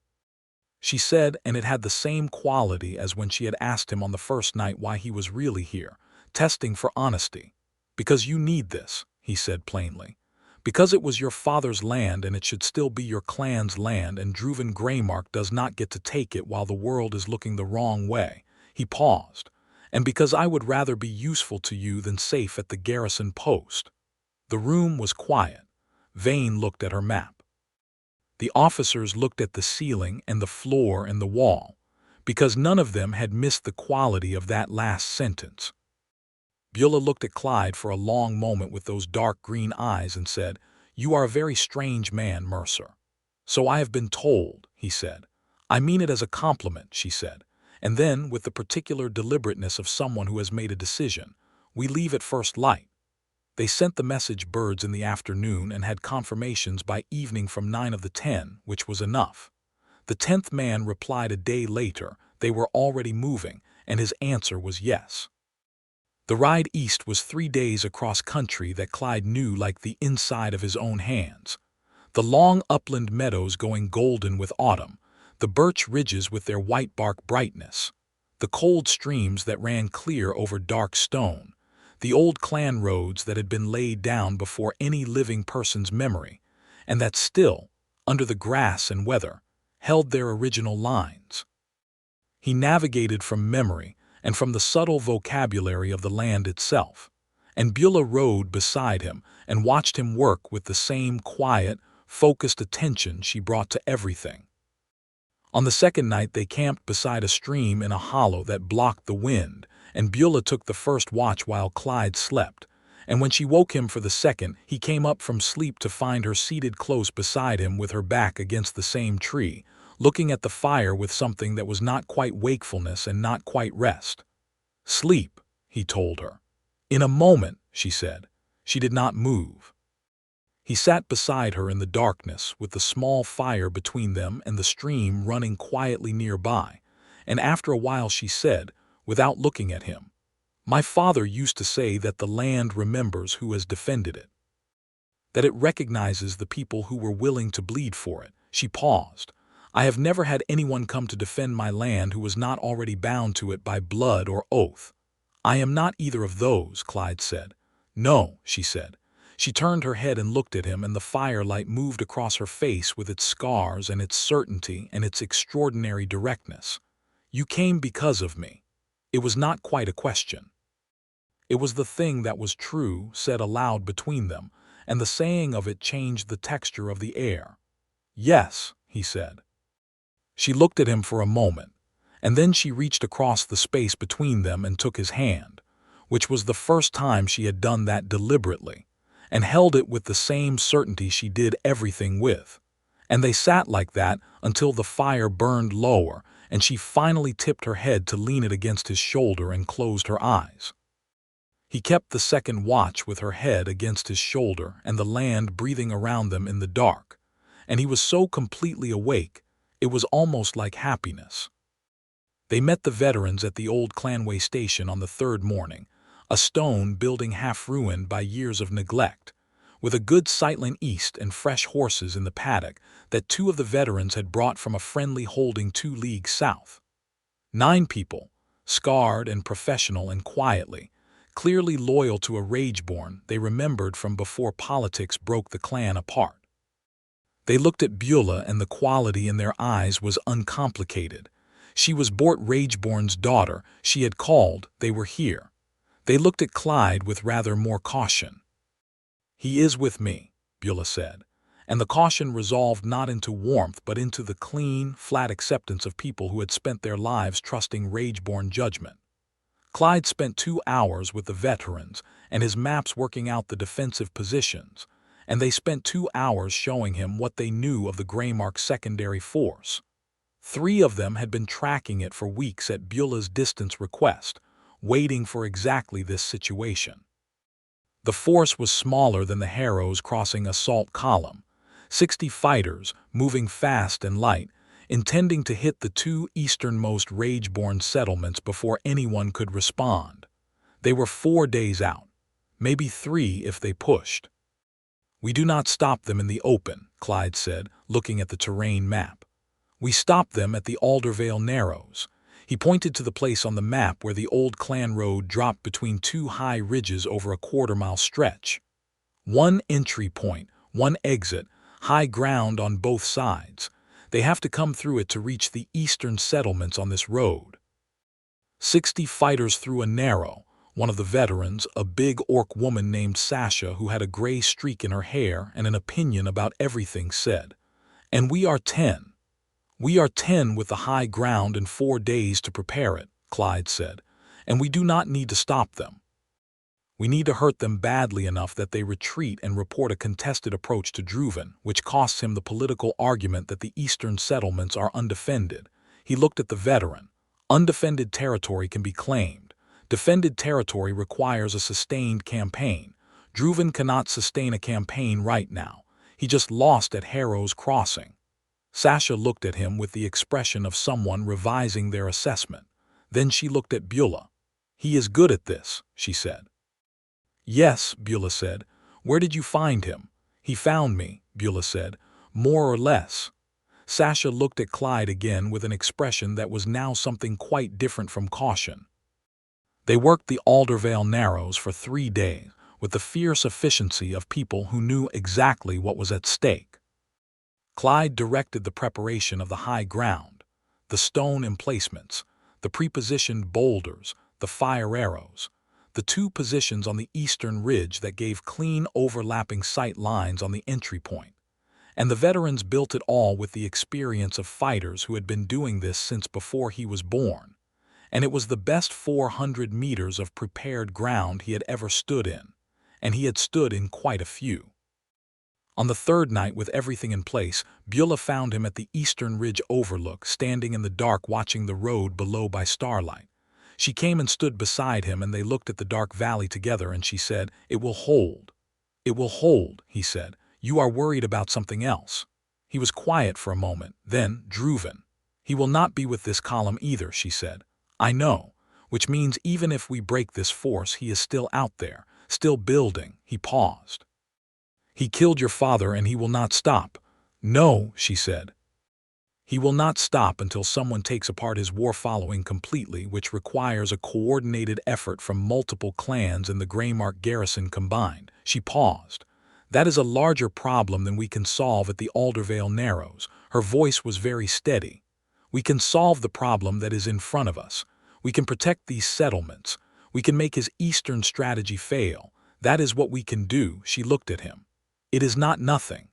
she said, and it had the same quality as when she had asked him on the first night why he was really here, testing for honesty. "Because you need this," he said plainly. "Because it was your father's land and it should still be your clan's land, and Druven Greymark does not get to take it while the world is looking the wrong way." He paused. "And because I would rather be useful to you than safe at the garrison post." The room was quiet. Vane looked at her map. The officers looked at the ceiling and the floor and the wall, because none of them had missed the quality of that last sentence. Bula looked at Clyde for a long moment with those dark green eyes and said, "You are a very strange man, Mercer." "So I have been told," he said. "I mean it as a compliment," she said. And then, with the particular deliberateness of someone who has made a decision, "We leave at first light." They sent the message birds in the afternoon and had confirmations by evening from 9 of the 10, which was enough. The 10th man replied a day later. They were already moving, and his answer was yes. The ride east was 3 days across country that Clyde knew like the inside of his own hands. The long upland meadows going golden with autumn, the birch ridges with their white bark brightness, the cold streams that ran clear over dark stone, the old clan roads that had been laid down before any living person's memory, and that still, under the grass and weather, held their original lines. He navigated from memory and from the subtle vocabulary of the land itself, and Bula rode beside him and watched him work with the same quiet, focused attention she brought to everything. On the second night they camped beside a stream in a hollow that blocked the wind, and Bula took the first watch while Clyde slept, and when she woke him for the second, he came up from sleep to find her seated close beside him with her back against the same tree, looking at the fire with something that was not quite wakefulness and not quite rest. "Sleep," he told her. "In a moment," she said. She did not move. He sat beside her in the darkness with the small fire between them and the stream running quietly nearby, and after a while she said, without looking at him, "My father used to say that the land remembers who has defended it, that it recognizes the people who were willing to bleed for it." She paused. "I have never had anyone come to defend my land who was not already bound to it by blood or oath." "I am not either of those," Clyde said. "No," she said. She turned her head and looked at him, and the firelight moved across her face with its scars and its certainty and its extraordinary directness. "You came because of me." It was not quite a question. It was the thing that was true, said aloud between them, and the saying of it changed the texture of the air. "Yes," he said. She looked at him for a moment, and then she reached across the space between them and took his hand, which was the first time she had done that deliberately, and held it with the same certainty she did everything with. And they sat like that until the fire burned lower, and she finally tipped her head to lean it against his shoulder and closed her eyes. He kept the second watch with her head against his shoulder and the land breathing around them in the dark, and he was so completely awake, it was almost like happiness. They met the veterans at the old Clanway station on the third morning, a stone building half ruined by years of neglect, with a good sightline east and fresh horses in the paddock that 2 of the veterans had brought from a friendly holding 2 leagues south. 9 people, scarred and professional and quietly, clearly loyal to a Rageborn they remembered from before politics broke the clan apart. They looked at Bula, and the quality in their eyes was uncomplicated. She was Bort Rageborn's daughter. She had called. They were here. They looked at Clyde with rather more caution. "He is with me," Bula said, and the caution resolved not into warmth but into the clean, flat acceptance of people who had spent their lives trusting Rageborn judgment. Clyde spent 2 hours with the veterans and his maps working out the defensive positions, and they spent 2 hours showing him what they knew of the Greymark's secondary force. 3 of them had been tracking it for weeks at Bula's distant request, waiting for exactly this situation. The force was smaller than the Harrow's crossing assault column, 60 fighters, moving fast and light, intending to hit the 2 easternmost Rageborn settlements before anyone could respond. They were 4 days out, maybe 3 if they pushed. "We do not stop them in the open," Clyde said, looking at the terrain map. "We stop them at the Aldervale Narrows." He pointed to the place on the map where the old clan road dropped between 2 high ridges over a quarter-mile stretch. 1 entry point, 1 exit, high ground on both sides. They have to come through it to reach the eastern settlements on this road. 60 fighters through a narrow. One of the veterans, a big orc woman named Sasha who had a gray streak in her hair and an opinion about everything, said, "And we are 10. We are 10 with the high ground and 4 days to prepare it," Clyde said, "and we do not need to stop them. We need to hurt them badly enough that they retreat and report a contested approach to Druven, which costs him the political argument that the eastern settlements are undefended." He looked at the veteran. "Undefended territory can be claimed. Defended territory requires a sustained campaign. Druven cannot sustain a campaign right now. He just lost at Harrow's crossing." Sasha looked at him with the expression of someone revising their assessment. Then she looked at Bula. "He is good at this," she said. "Yes," Bula said. "Where did you find him?" "He found me," Bula said, "more or less." Sasha looked at Clyde again with an expression that was now something quite different from caution. They worked the Aldervale Narrows for 3 days, with the fierce efficiency of people who knew exactly what was at stake. Clyde directed the preparation of the high ground, the stone emplacements, the prepositioned boulders, the fire arrows, the 2 positions on the eastern ridge that gave clean overlapping sight lines on the entry point. And the veterans built it all with the experience of fighters who had been doing this since before he was born. And it was the best 400 meters of prepared ground he had ever stood in, and he had stood in quite a few. On the 3rd night, with everything in place, Bula found him at the eastern ridge overlook, standing in the dark watching the road below by starlight. She came and stood beside him, and they looked at the dark valley together, and she said, "It will hold." "It will hold," he said. "You are worried about something else." He was quiet for a moment. Then, "Druven. He will not be with this column either," she said. "I know, which means even if we break this force, he is still out there, still building." He paused. "He killed your father and he will not stop." "No," she said. "He will not stop until someone takes apart his war following completely, which requires a coordinated effort from multiple clans and the Greymark garrison combined." She paused. "That is a larger problem than we can solve at the Aldervale Narrows." Her voice was very steady. "We can solve the problem that is in front of us. We can protect these settlements. We can make his eastern strategy fail. That is what we can do." She looked at him. "It is not nothing."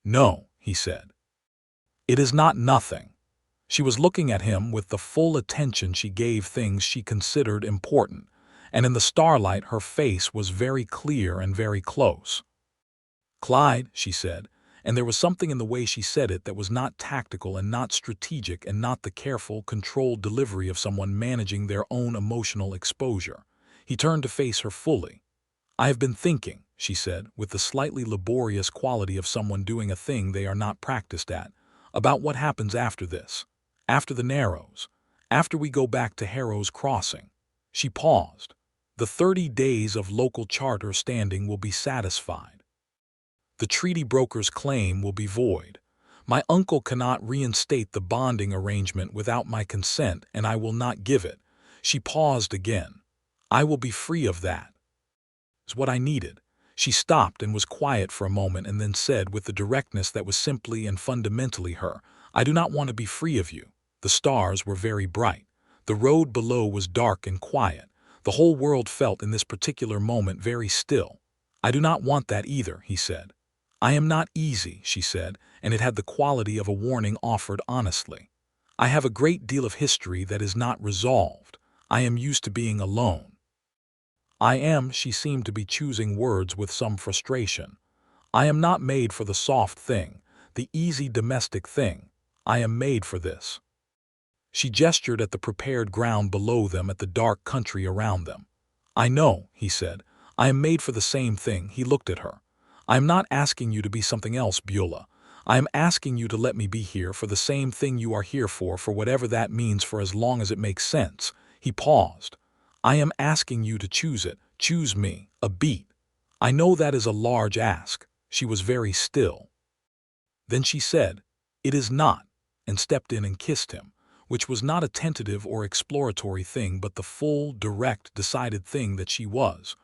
"No," he said. "It is not nothing." She was looking at him with the full attention she gave things she considered important, and in the starlight her face was very clear and very close. "Clyde," she said, and there was something in the way she said it that was not tactical and not strategic and not the careful, controlled delivery of someone managing their own emotional exposure. He turned to face her fully. "I have been thinking," she said, with the slightly laborious quality of someone doing a thing they are not practiced at, about what happens after this, after the Narrows, after we go back to Harrow's Crossing. She paused. The 30 days of local charter standing will be satisfied. The treaty broker's claim will be void. My uncle cannot reinstate the bonding arrangement without my consent, and I will not give it. She paused again. I will be free of that. It's what I needed. She stopped and was quiet for a moment and then said with the directness that was simply and fundamentally her, I do not want to be free of you. The stars were very bright. The road below was dark and quiet. The whole world felt in this particular moment very still. I do not want that either, he said. I am not easy, she said, and it had the quality of a warning offered honestly. I have a great deal of history that is not resolved. I am used to being alone. She seemed to be choosing words with some frustration. I am not made for the soft thing, the easy domestic thing. I am made for this. She gestured at the prepared ground below them, at the dark country around them. I know, he said. I am made for the same thing. He looked at her. I am not asking you to be something else, Bula. I am asking you to let me be here for the same thing you are here for whatever that means, for as long as it makes sense. He paused. I am asking you to choose it. Choose me. A beat. I know that is a large ask. She was very still. Then she said, It is not, and stepped in and kissed him, which was not a tentative or exploratory thing, but the full, direct, decided thing that she was,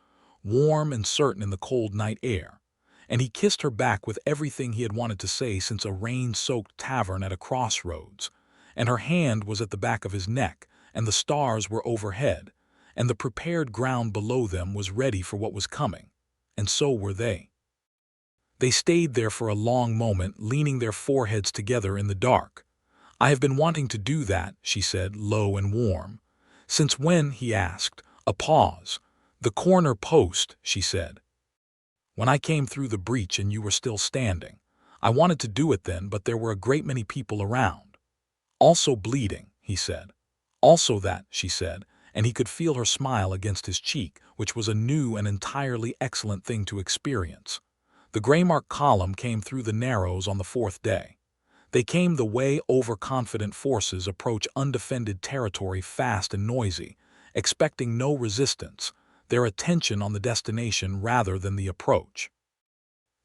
warm and certain in the cold night air. And he kissed her back with everything he had wanted to say since a rain-soaked tavern at a crossroads, and her hand was at the back of his neck, and the stars were overhead, and the prepared ground below them was ready for what was coming, and so were they. They stayed there for a long moment, leaning their foreheads together in the dark. I have been wanting to do that, she said, low and warm. Since when? He asked. A pause. The corner post, she said. When I came through the breach and you were still standing. I wanted to do it then, but there were a great many people around. Also bleeding, he said. Also that, she said, and he could feel her smile against his cheek, which was a new and entirely excellent thing to experience. The Greymark column came through the Narrows on the 4th day. They came the way overconfident forces approach undefended territory fast and noisy, expecting no resistance, their attention on the destination rather than the approach.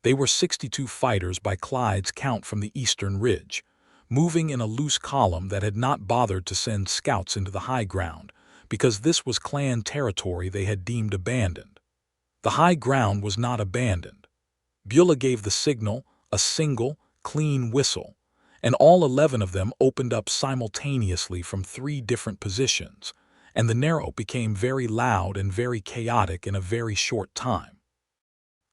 They were 62 fighters by Clyde's count from the eastern ridge, moving in a loose column that had not bothered to send scouts into the high ground, because this was clan territory they had deemed abandoned. The high ground was not abandoned. Bula gave the signal, a single, clean whistle, and all 11 of them opened up simultaneously from 3 different positions, and the Narrow became very loud and very chaotic in a very short time.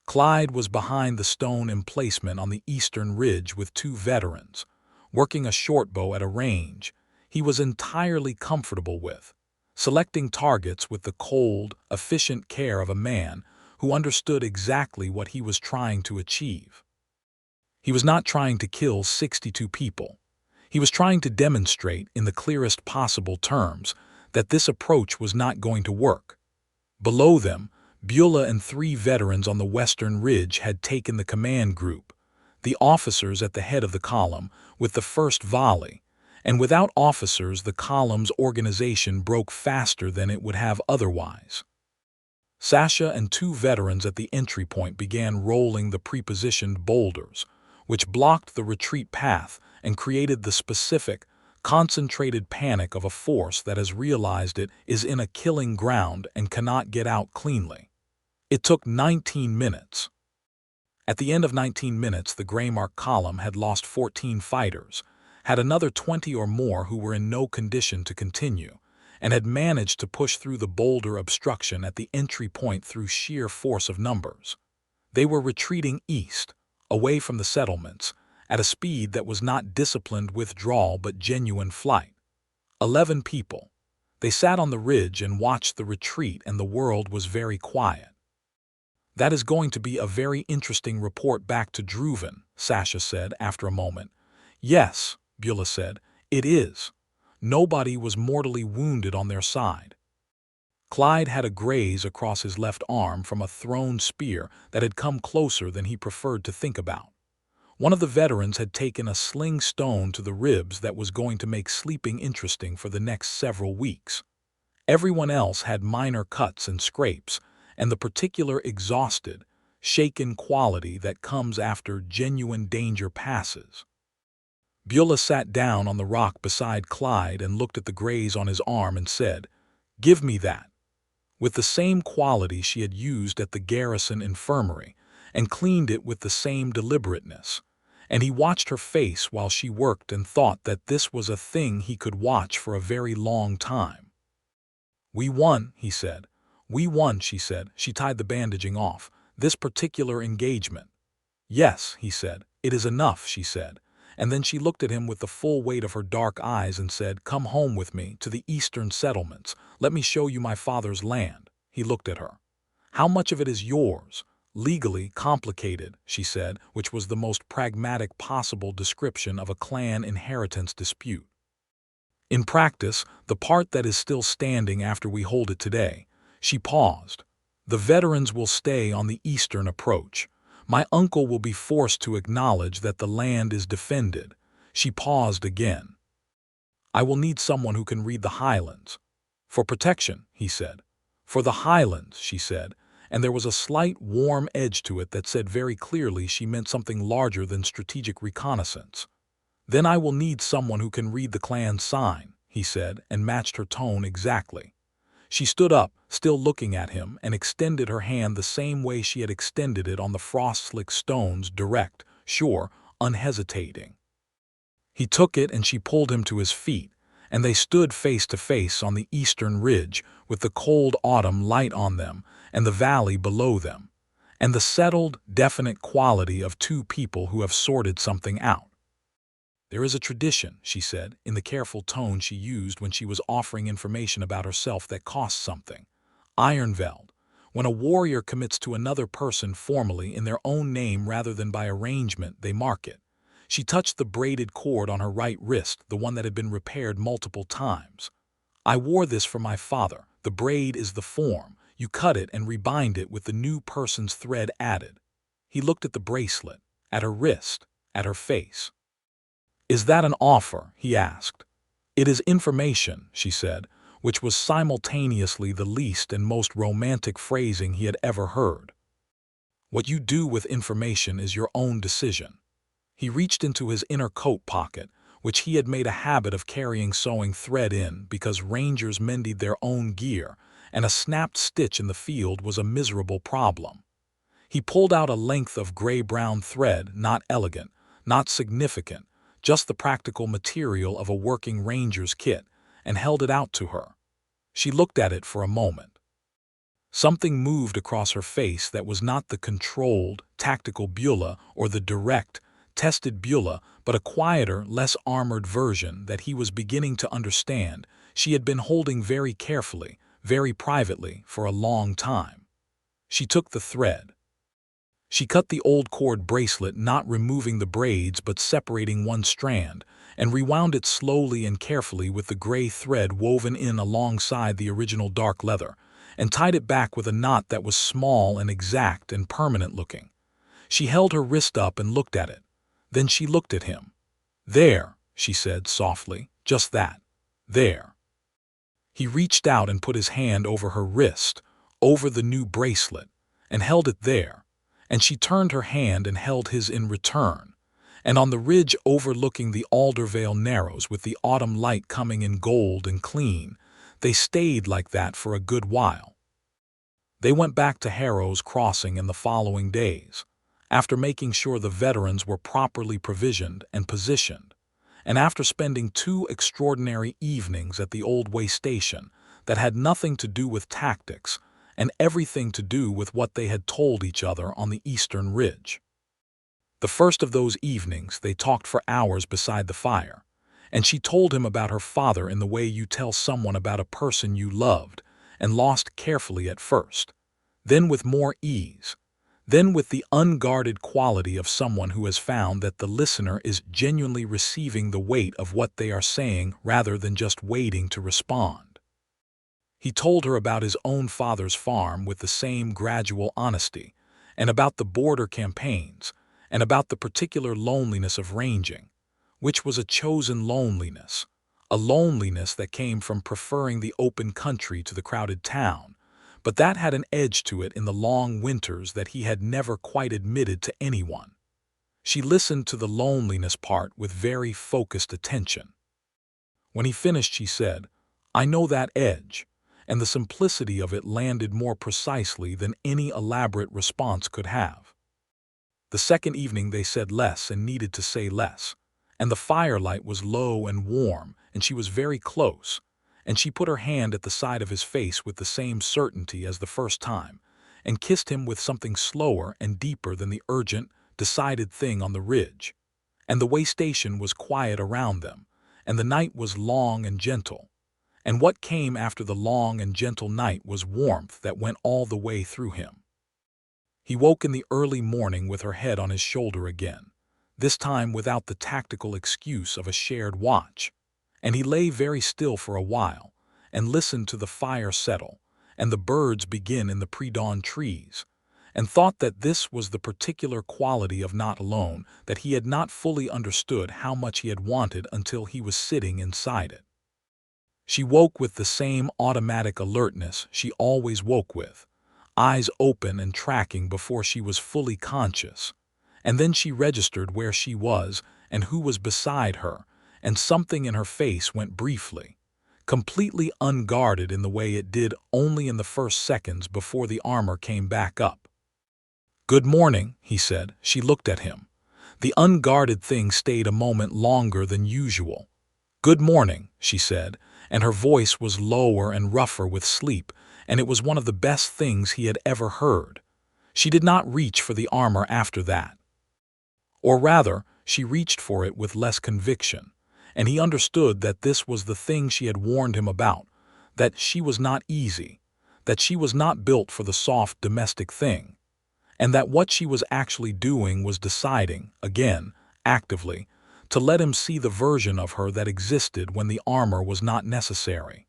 Clyde was behind the stone emplacement on the eastern ridge with 2 veterans, working a shortbow at a range he was entirely comfortable with, selecting targets with the cold, efficient care of a man who understood exactly what he was trying to achieve. He was not trying to kill 62 people. He was trying to demonstrate, in the clearest possible terms, that this approach was not going to work. Below them, Bula and 3 veterans on the western ridge had taken the command group, the officers at the head of the column, with the first volley, and without officers the column's organization broke faster than it would have otherwise. Sasha and 2 veterans at the entry point began rolling the prepositioned boulders, which blocked the retreat path and created the specific, concentrated panic of a force that has realized it is in a killing ground and cannot get out cleanly. It took 19 minutes. At the end of 19 minutes, the Greymark column had lost 14 fighters, had another 20 or more who were in no condition to continue, and had managed to push through the boulder obstruction at the entry point through sheer force of numbers. They were retreating east, away from the settlements, at a speed that was not disciplined withdrawal but genuine flight. 11 people. They sat on the ridge and watched the retreat, and the world was very quiet. That is going to be a very interesting report back to Druven, Sasha said after a moment. Yes, Bula said, it is. Nobody was mortally wounded on their side. Clyde had a graze across his left arm from a thrown spear that had come closer than he preferred to think about. One of the veterans had taken a sling stone to the ribs that was going to make sleeping interesting for the next several weeks. Everyone else had minor cuts and scrapes, and the particular exhausted, shaken quality that comes after genuine danger passes. Bula sat down on the rock beside Clyde and looked at the graze on his arm and said, "Give me that," with the same quality she had used at the garrison infirmary, and cleaned it with the same deliberateness. And he watched her face while she worked and thought that this was a thing he could watch for a very long time. "We won," he said. "We won," she said. She tied the bandaging off. "This particular engagement." "Yes," he said. "It is enough," she said. And then she looked at him with the full weight of her dark eyes and said, "Come home with me to the eastern settlements. Let me show you my father's land." He looked at her. "How much of it is yours?" "Legally complicated," she said, which was the most pragmatic possible description of a clan inheritance dispute. "In practice, the part that is still standing after we hold it today." She paused. "The veterans will stay on the eastern approach. My uncle will be forced to acknowledge that the land is defended." She paused again. "I will need someone who can read the highlands." "For protection," he said. "For the highlands," she said, and there was a slight warm edge to it that said very clearly she meant something larger than strategic reconnaissance. "Then I will need someone who can read the clan sign," he said, and matched her tone exactly. She stood up, still looking at him, and extended her hand the same way she had extended it on the frost-slick stones, direct, sure, unhesitating. He took it and she pulled him to his feet, and they stood face to face on the eastern ridge, with the cold autumn light on them and the valley below them, and the settled, definite quality of two people who have sorted something out. "There is a tradition," she said, in the careful tone she used when she was offering information about herself that cost something. "Aldervale, when a warrior commits to another person formally in their own name rather than by arrangement, they mark it." She touched the braided cord on her right wrist, the one that had been repaired multiple times. "I wore this for my father. The braid is the form. You cut it and rebind it with the new person's thread added." He looked at the bracelet, at her wrist, at her face. "Is that an offer?" he asked. "It is information," she said, which was simultaneously the least and most romantic phrasing he had ever heard. "What you do with information is your own decision." He reached into his inner coat pocket, which he had made a habit of carrying sewing thread in because rangers mended their own gear, and a snapped stitch in the field was a miserable problem. He pulled out a length of gray-brown thread, not elegant, not significant, just the practical material of a working ranger's kit, and held it out to her. She looked at it for a moment. Something moved across her face that was not the controlled, tactical Bula or the direct, tested Bula, but a quieter, less armored version that he was beginning to understand she had been holding very carefully, very privately, for a long time. She took the thread. She cut the old cord bracelet, not removing the braids but separating one strand, and rewound it slowly and carefully with the gray thread woven in alongside the original dark leather, and tied it back with a knot that was small and exact and permanent-looking. She held her wrist up and looked at it. Then she looked at him. "There," she said softly, "just that. There." He reached out and put his hand over her wrist, over the new bracelet, and held it there, and she turned her hand and held his in return, and on the ridge overlooking the Aldervale Narrows with the autumn light coming in gold and clean, they stayed like that for a good while. They went back to Harrow's crossing in the following days, after making sure the veterans were properly provisioned and positioned, and after spending 2 extraordinary evenings at the old way station that had nothing to do with tactics and everything to do with what they had told each other on the eastern ridge. The first of those evenings they talked for hours beside the fire, and she told him about her father in the way you tell someone about a person you loved and lost carefully at first, then with more ease, then with the unguarded quality of someone who has found that the listener is genuinely receiving the weight of what they are saying rather than just waiting to respond. He told her about his own father's farm with the same gradual honesty, and about the border campaigns, and about the particular loneliness of ranging, which was a chosen loneliness, a loneliness that came from preferring the open country to the crowded town, but that had an edge to it in the long winters that he had never quite admitted to anyone. She listened to the loneliness part with very focused attention. When he finished, she said, "I know that edge," and the simplicity of it landed more precisely than any elaborate response could have. The second evening they said less and needed to say less, and the firelight was low and warm, and she was very close, and she put her hand at the side of his face with the same certainty as the first time, and kissed him with something slower and deeper than the urgent, decided thing on the ridge. And the way station was quiet around them, and the night was long and gentle. And what came after the long and gentle night was warmth that went all the way through him. He woke in the early morning with her head on his shoulder again, this time without the tactical excuse of a shared watch, and he lay very still for a while, and listened to the fire settle, and the birds begin in the pre-dawn trees, and thought that this was the particular quality of not alone that he had not fully understood how much he had wanted until he was sitting inside it. She woke with the same automatic alertness she always woke with, eyes open and tracking before she was fully conscious, and then she registered where she was and who was beside her, and something in her face went briefly, completely unguarded in the way it did only in the first seconds before the armor came back up. "Good morning," he said. She looked at him. The unguarded thing stayed a moment longer than usual. "Good morning," she said, and her voice was lower and rougher with sleep, and it was one of the best things he had ever heard. She did not reach for the armor after that. Or rather, she reached for it with less conviction, and he understood that this was the thing she had warned him about, that she was not easy, that she was not built for the soft domestic thing, and that what she was actually doing was deciding, again, actively, to let him see the version of her that existed when the armor was not necessary.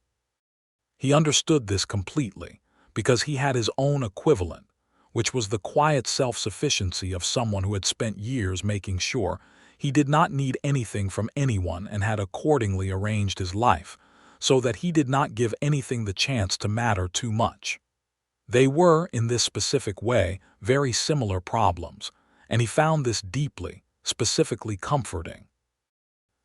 He understood this completely, because he had his own equivalent, which was the quiet self-sufficiency of someone who had spent years making sure he did not need anything from anyone and had accordingly arranged his life, so that he did not give anything the chance to matter too much. They were, in this specific way, very similar problems, and he found this deeply, specifically comforting.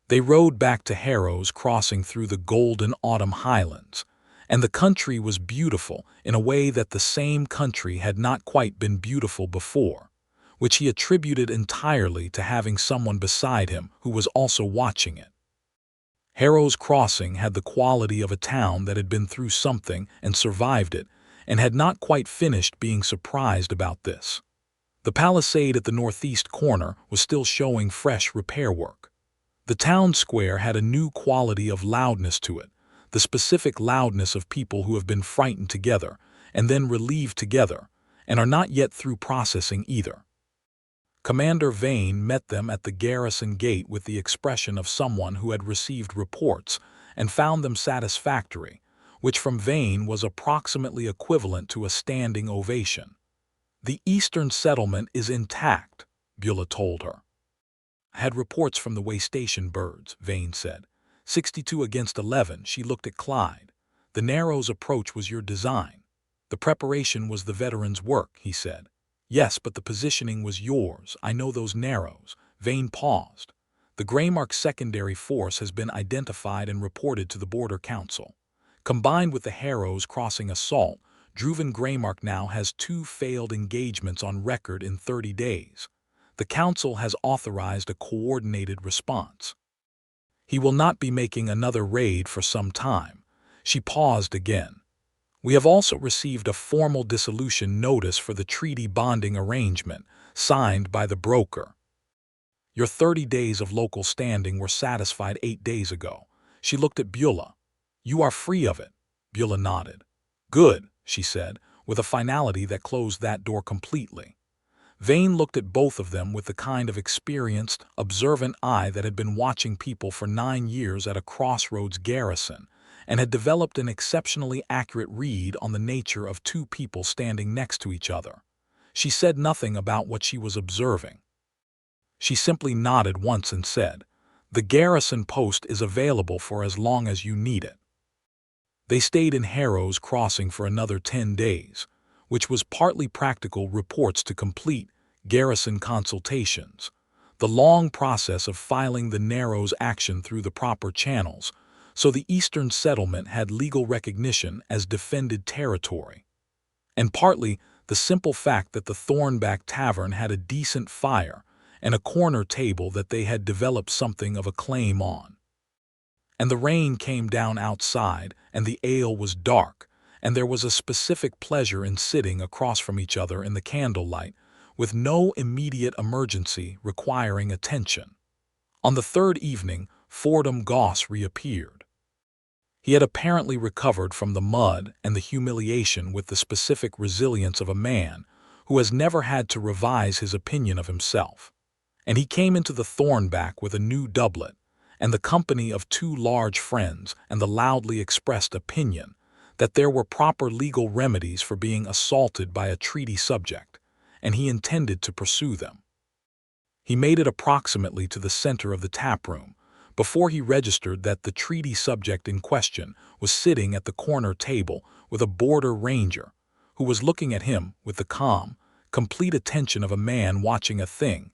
They rode back to Harrow's, crossing through the golden autumn highlands, and the country was beautiful in a way that the same country had not quite been beautiful before, which he attributed entirely to having someone beside him who was also watching it. Harrow's crossing had the quality of a town that had been through something and survived it, and had not quite finished being surprised about this. The palisade at the northeast corner was still showing fresh repair work. The town square had a new quality of loudness to it, the specific loudness of people who have been frightened together and then relieved together, and are not yet through processing either. Commander Vane met them at the garrison gate with the expression of someone who had received reports and found them satisfactory, which from Vane was approximately equivalent to a standing ovation. "The eastern settlement is intact," Bula told her. "I had reports from the way station birds," Vane said. 62 against 11, she looked at Clyde. "The Narrows approach was your design. The preparation was the veterans' work," he said. "Yes, but the positioning was yours. I know those Narrows." Vane paused. "The Greymark secondary force has been identified and reported to the Border Council. Combined with the Harrow's crossing assault, Druven Greymark now has 2 failed engagements on record in 30 days. The Council has authorized a coordinated response. He will not be making another raid for some time." She paused again. "We have also received a formal dissolution notice for the treaty bonding arrangement, signed by the broker. Your 30 days of local standing were satisfied 8 days ago." She looked at Bula. "You are free of it." Bula nodded. "Good," she said, with a finality that closed that door completely. Vane looked at both of them with the kind of experienced, observant eye that had been watching people for 9 years at a crossroads garrison, and had developed an exceptionally accurate read on the nature of two people standing next to each other. She said nothing about what she was observing. She simply nodded once and said, "The garrison post is available for as long as you need it." They stayed in Harrow's crossing for another 10 days, which was partly practical reports to complete, garrison consultations, the long process of filing the Narrows action through the proper channels, so the eastern settlement had legal recognition as defended territory, and partly the simple fact that the Thornback Tavern had a decent fire and a corner table that they had developed something of a claim on. And the rain came down outside, and the ale was dark, and there was a specific pleasure in sitting across from each other in the candlelight, with no immediate emergency requiring attention. On the third evening, Fordham Goss reappeared. He had apparently recovered from the mud and the humiliation with the specific resilience of a man who has never had to revise his opinion of himself. And he came into the Thornback with a new doublet, and the company of 2 large friends, and the loudly expressed opinion that there were proper legal remedies for being assaulted by a treaty subject, and he intended to pursue them. He made it approximately to the center of the taproom, before he registered that the treaty subject in question was sitting at the corner table with a border ranger, who was looking at him with the calm, complete attention of a man watching a thing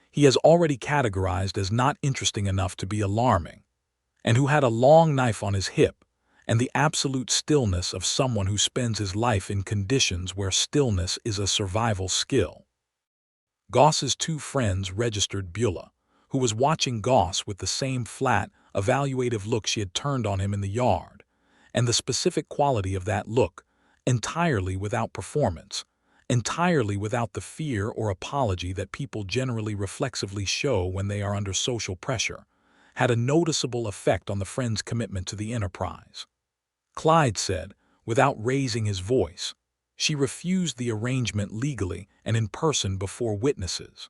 he has already categorized as not interesting enough to be alarming, and who had a long knife on his hip, and the absolute stillness of someone who spends his life in conditions where stillness is a survival skill. Goss's 2 friends registered Bula, who was watching Goss with the same flat, evaluative look she had turned on him in the yard, and the specific quality of that look, entirely without performance, entirely without the fear or apology that people generally reflexively show when they are under social pressure, had a noticeable effect on the friend's commitment to the enterprise. Clyde said, without raising his voice, "She refused the arrangement legally and in person before witnesses.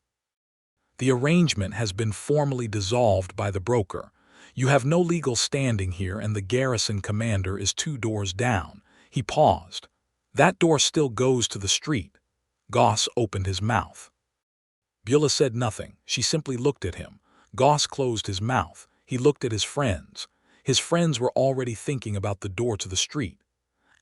The arrangement has been formally dissolved by the broker. You have no legal standing here, and the garrison commander is 2 doors down." He paused. "That door still goes to the street." Goss opened his mouth. Bula said nothing. She simply looked at him. Goss closed his mouth. He looked at his friends. His friends were already thinking about the door to the street.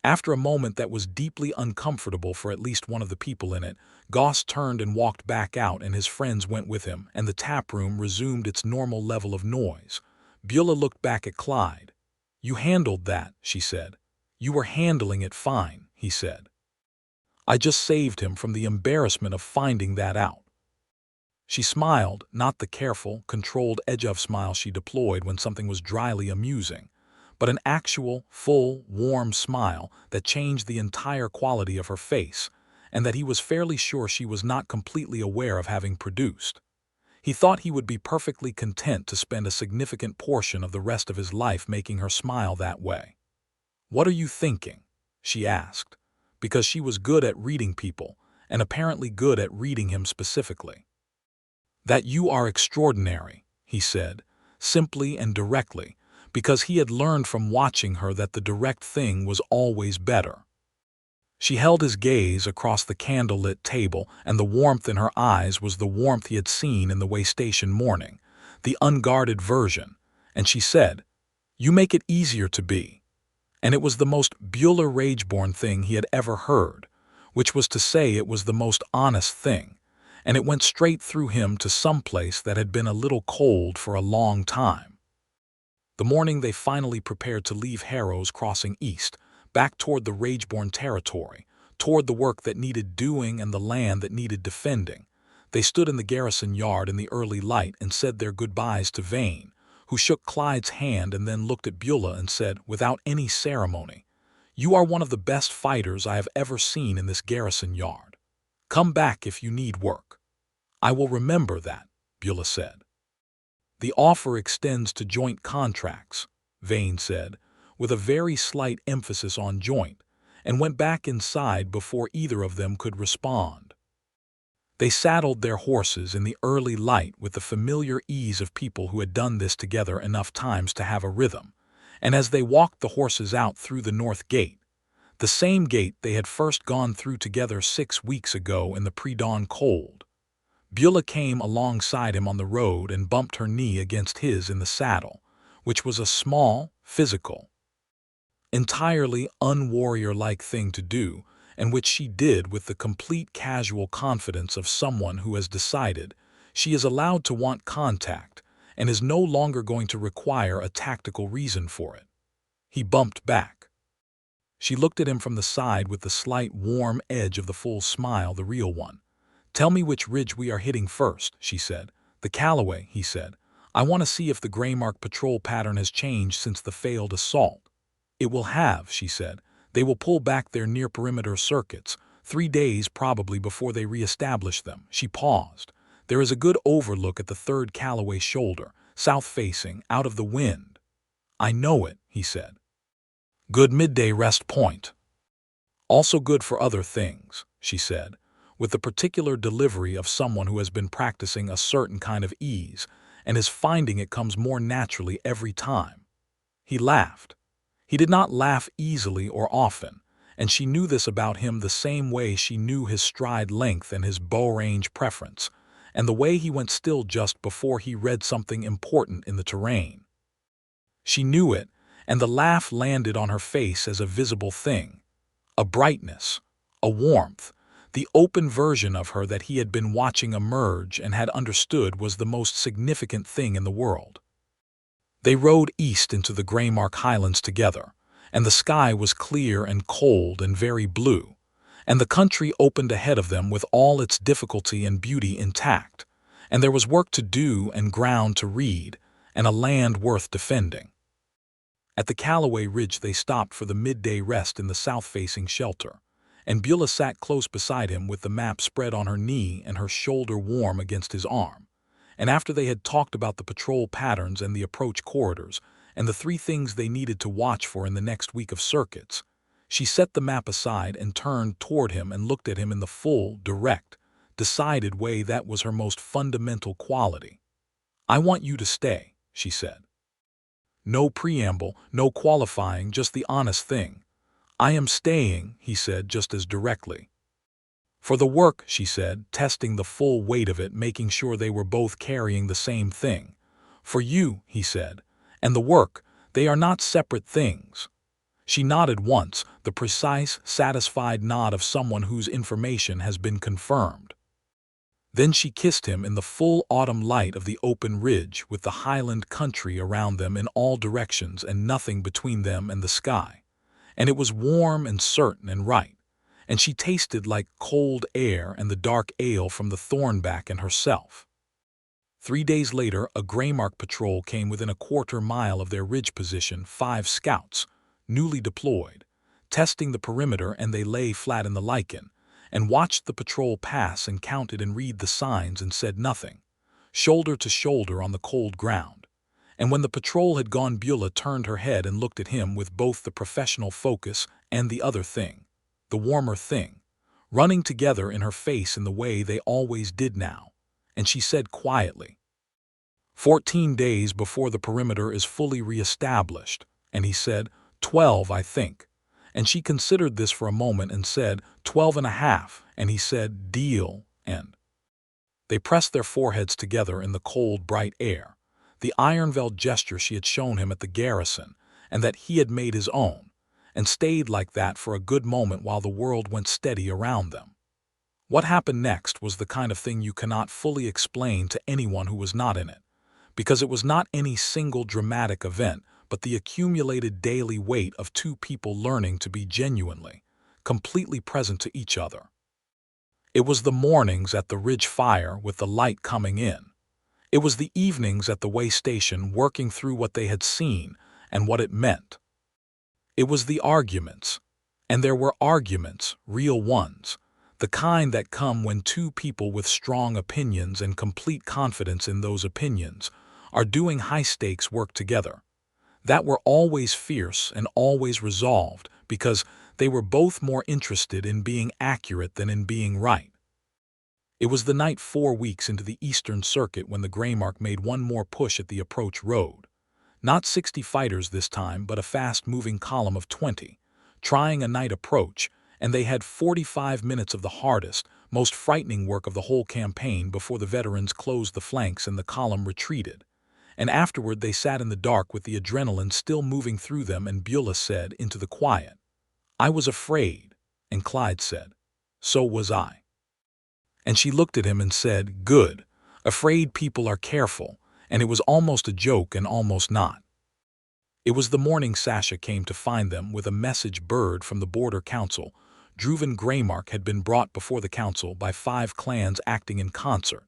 After a moment that was deeply uncomfortable for at least one of the people in it, Goss turned and walked back out, and his friends went with him, and the taproom resumed its normal level of noise. Bula looked back at Clyde. "You handled that," she said. "You were handling it fine," he said. "I just saved him from the embarrassment of finding that out." She smiled, not the careful, controlled edge of smile she deployed when something was dryly amusing, but an actual, full, warm smile that changed the entire quality of her face, and that he was fairly sure she was not completely aware of having produced. He thought he would be perfectly content to spend a significant portion of the rest of his life making her smile that way. "What are you thinking?" she asked, because she was good at reading people, and apparently good at reading him specifically. "That you are extraordinary," he said, simply and directly, because he had learned from watching her that the direct thing was always better. She held his gaze across the candlelit table, and the warmth in her eyes was the warmth he had seen in the waystation morning, the unguarded version, and she said, "You make it easier to be." And it was the most Bula Rageborn thing he had ever heard, which was to say it was the most honest thing, and it went straight through him to some place that had been a little cold for a long time. The morning they finally prepared to leave Harrow's crossing east, back toward the Rageborn territory, toward the work that needed doing and the land that needed defending, they stood in the garrison yard in the early light and said their goodbyes to Vane, who shook Clyde's hand and then looked at Bula and said, without any ceremony, "You are one of the best fighters I have ever seen in this garrison yard. Come back if you need work." "I will remember that," Bula said. "The offer extends to joint contracts," Vane said, with a very slight emphasis on joint, and went back inside before either of them could respond. They saddled their horses in the early light with the familiar ease of people who had done this together enough times to have a rhythm, and as they walked the horses out through the north gate, the same gate they had first gone through together 6 weeks ago in the pre-dawn cold, Bula came alongside him on the road and bumped her knee against his in the saddle, which was a small, physical, entirely unwarrior-like thing to do, and which she did with the complete casual confidence of someone who has decided she is allowed to want contact and is no longer going to require a tactical reason for it. He bumped back. She looked at him from the side with the slight warm edge of the full smile, the real one. "Tell me which ridge we are hitting first," she said. "The Callaway," he said. "I want to see if the Greymark patrol pattern has changed since the failed assault." "It will have," she said. "They will pull back their near-perimeter circuits, 3 days probably before they re-establish them." She paused. "There is a good overlook at the 3rd Callaway shoulder, south-facing, out of the wind." "I know it," he said. "Good midday rest point. Also good for other things," she said, with the particular delivery of someone who has been practicing a certain kind of ease and is finding it comes more naturally every time. He laughed. He did not laugh easily or often, and she knew this about him the same way she knew his stride length and his bow range preference, and the way he went still just before he read something important in the terrain. She knew it, and the laugh landed on her face as a visible thing, a brightness, a warmth, the open version of her that he had been watching emerge and had understood was the most significant thing in the world. They rode east into the Greymark Highlands together, and the sky was clear and cold and very blue, and the country opened ahead of them with all its difficulty and beauty intact, and there was work to do and ground to read, and a land worth defending. At the Callaway Ridge they stopped for the midday rest in the south-facing shelter, and Bula sat close beside him with the map spread on her knee and her shoulder warm against his arm. And after they had talked about the patrol patterns and the approach corridors, and the 3 things they needed to watch for in the next week of circuits, she set the map aside and turned toward him and looked at him in the full, direct, decided way that was her most fundamental quality. "I want you to stay," she said. No preamble, no qualifying, just the honest thing. "I am staying," he said just as directly. "For the work," she said, testing the full weight of it, making sure they were both carrying the same thing. "For you," he said, "and the work, they are not separate things." She nodded once, the precise, satisfied nod of someone whose information has been confirmed. Then she kissed him in the full autumn light of the open ridge with the highland country around them in all directions and nothing between them and the sky. And it was warm and certain and right, and she tasted like cold air and the dark ale from the thornback and herself. 3 days later, a Greymark patrol came within a quarter mile of their ridge position, 5 scouts, newly deployed, testing the perimeter, and they lay flat in the lichen, and watched the patrol pass and counted and read the signs and said nothing, shoulder to shoulder on the cold ground. And when the patrol had gone, Bula turned her head and looked at him with both the professional focus and the other thing, the warmer thing, running together in her face in the way they always did now, and she said quietly, 14 days before the perimeter is fully re-established, and he said, 12, I think. And she considered this for a moment and said, 12.5, and he said, deal, and they pressed their foreheads together in the cold, bright air, the Aldervale gesture she had shown him at the garrison, and that he had made his own, and stayed like that for a good moment while the world went steady around them. What happened next was the kind of thing you cannot fully explain to anyone who was not in it, because it was not any single dramatic event, but the accumulated daily weight of 2 people learning to be genuinely, completely present to each other. It was the mornings at the ridge fire with the light coming in. It was the evenings at the way station working through what they had seen and what it meant. It was the arguments, and there were arguments, real ones, the kind that come when 2 people with strong opinions and complete confidence in those opinions are doing high-stakes work together, that were always fierce and always resolved because they were both more interested in being accurate than in being right. It was the night 4 weeks into the Eastern Circuit when the Greymark made one more push at the approach road. Not 60 fighters this time, but a fast-moving column of 20, trying a night approach, and they had 45 minutes of the hardest, most frightening work of the whole campaign before the veterans closed the flanks and the column retreated. And afterward they sat in the dark with the adrenaline still moving through them, and Bula said into the quiet, "I was afraid," and Clyde said, "So was I." And she looked at him and said, "Good. Afraid people are careful," and it was almost a joke and almost not. It was the morning Sasha came to find them with a message bird from the border council. Druven Greymark had been brought before the council by 5 clans acting in concert.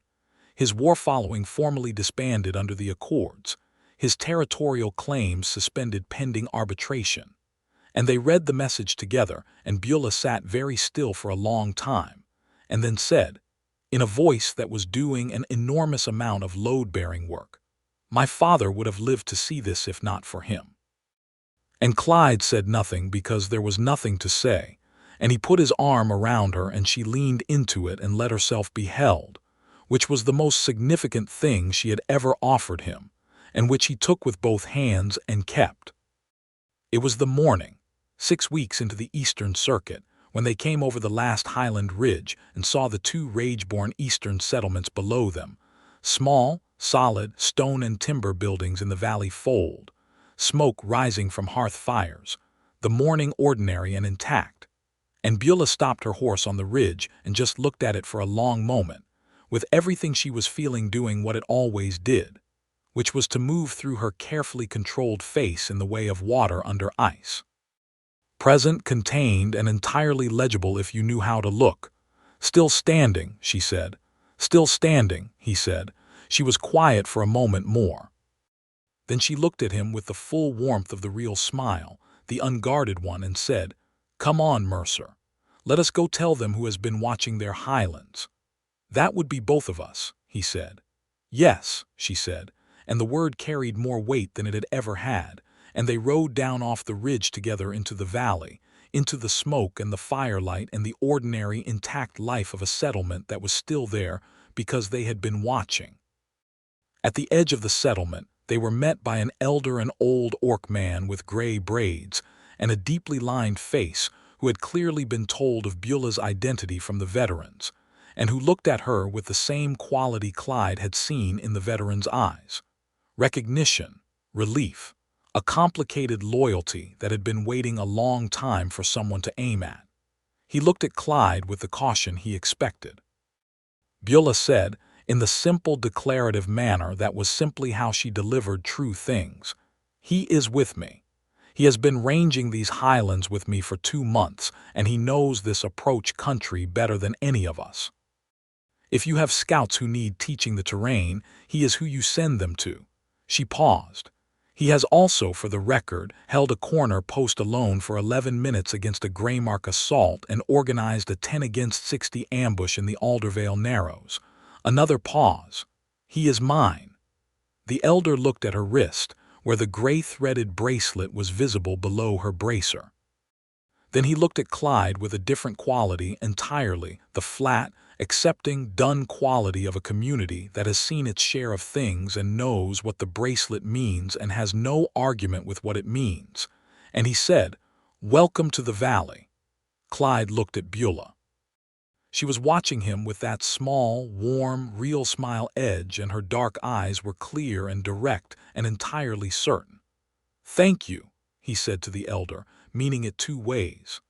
His war following formally disbanded under the Accords, his territorial claims suspended pending arbitration. And they read the message together, and Bula sat very still for a long time, and then said, in a voice that was doing an enormous amount of load-bearing work, "My father would have lived to see this if not for him." And Clyde said nothing because there was nothing to say, and he put his arm around her and she leaned into it and let herself be held, which was the most significant thing she had ever offered him, and which he took with both hands and kept. It was the morning, 6 weeks into the Eastern Circuit, when they came over the last highland ridge and saw the 2 Rageborn eastern settlements below them, small, solid, stone and timber buildings in the valley fold, smoke rising from hearth fires, the morning ordinary and intact. And Bula stopped her horse on the ridge and just looked at it for a long moment, with everything she was feeling doing what it always did, which was to move through her carefully controlled face in the way of water under ice. Present, contained, and entirely legible if you knew how to look. "Still standing," she said. "Still standing," he said. She was quiet for a moment more. Then she looked at him with the full warmth of the real smile, the unguarded one, and said, "Come on, Mercer. Let us go tell them who has been watching their highlands." "That would be both of us," he said. "Yes," she said, and the word carried more weight than it had ever had, and they rode down off the ridge together into the valley, into the smoke and the firelight and the ordinary intact life of a settlement that was still there because they had been watching. At the edge of the settlement, they were met by an elder and old orc man with gray braids and a deeply lined face who had clearly been told of Bula's identity from the veterans, and who looked at her with the same quality Clyde had seen in the veterans' eyes. Recognition, relief, a complicated loyalty that had been waiting a long time for someone to aim at. He looked at Clyde with the caution he expected. Bula said, in the simple declarative manner that was simply how she delivered true things, "He is with me. He has been ranging these highlands with me for 2 months, and he knows this approach country better than any of us. If you have scouts who need teaching the terrain, he is who you send them to." She paused. "He has also, for the record, held a corner post alone for 11 minutes against a Greymark assault and organized a 10-against-60 ambush in the Aldervale Narrows." Another pause. "He is mine." The elder looked at her wrist, where the gray-threaded bracelet was visible below her bracer. Then he looked at Clyde with a different quality entirely, the flat, accepting, done quality of a community that has seen its share of things and knows what the bracelet means and has no argument with what it means. And he said, "Welcome to the valley." Clyde looked at Bula. She was watching him with that small, warm, real smile edge, and her dark eyes were clear and direct and entirely certain. "Thank you," he said to the elder, meaning it 2 ways.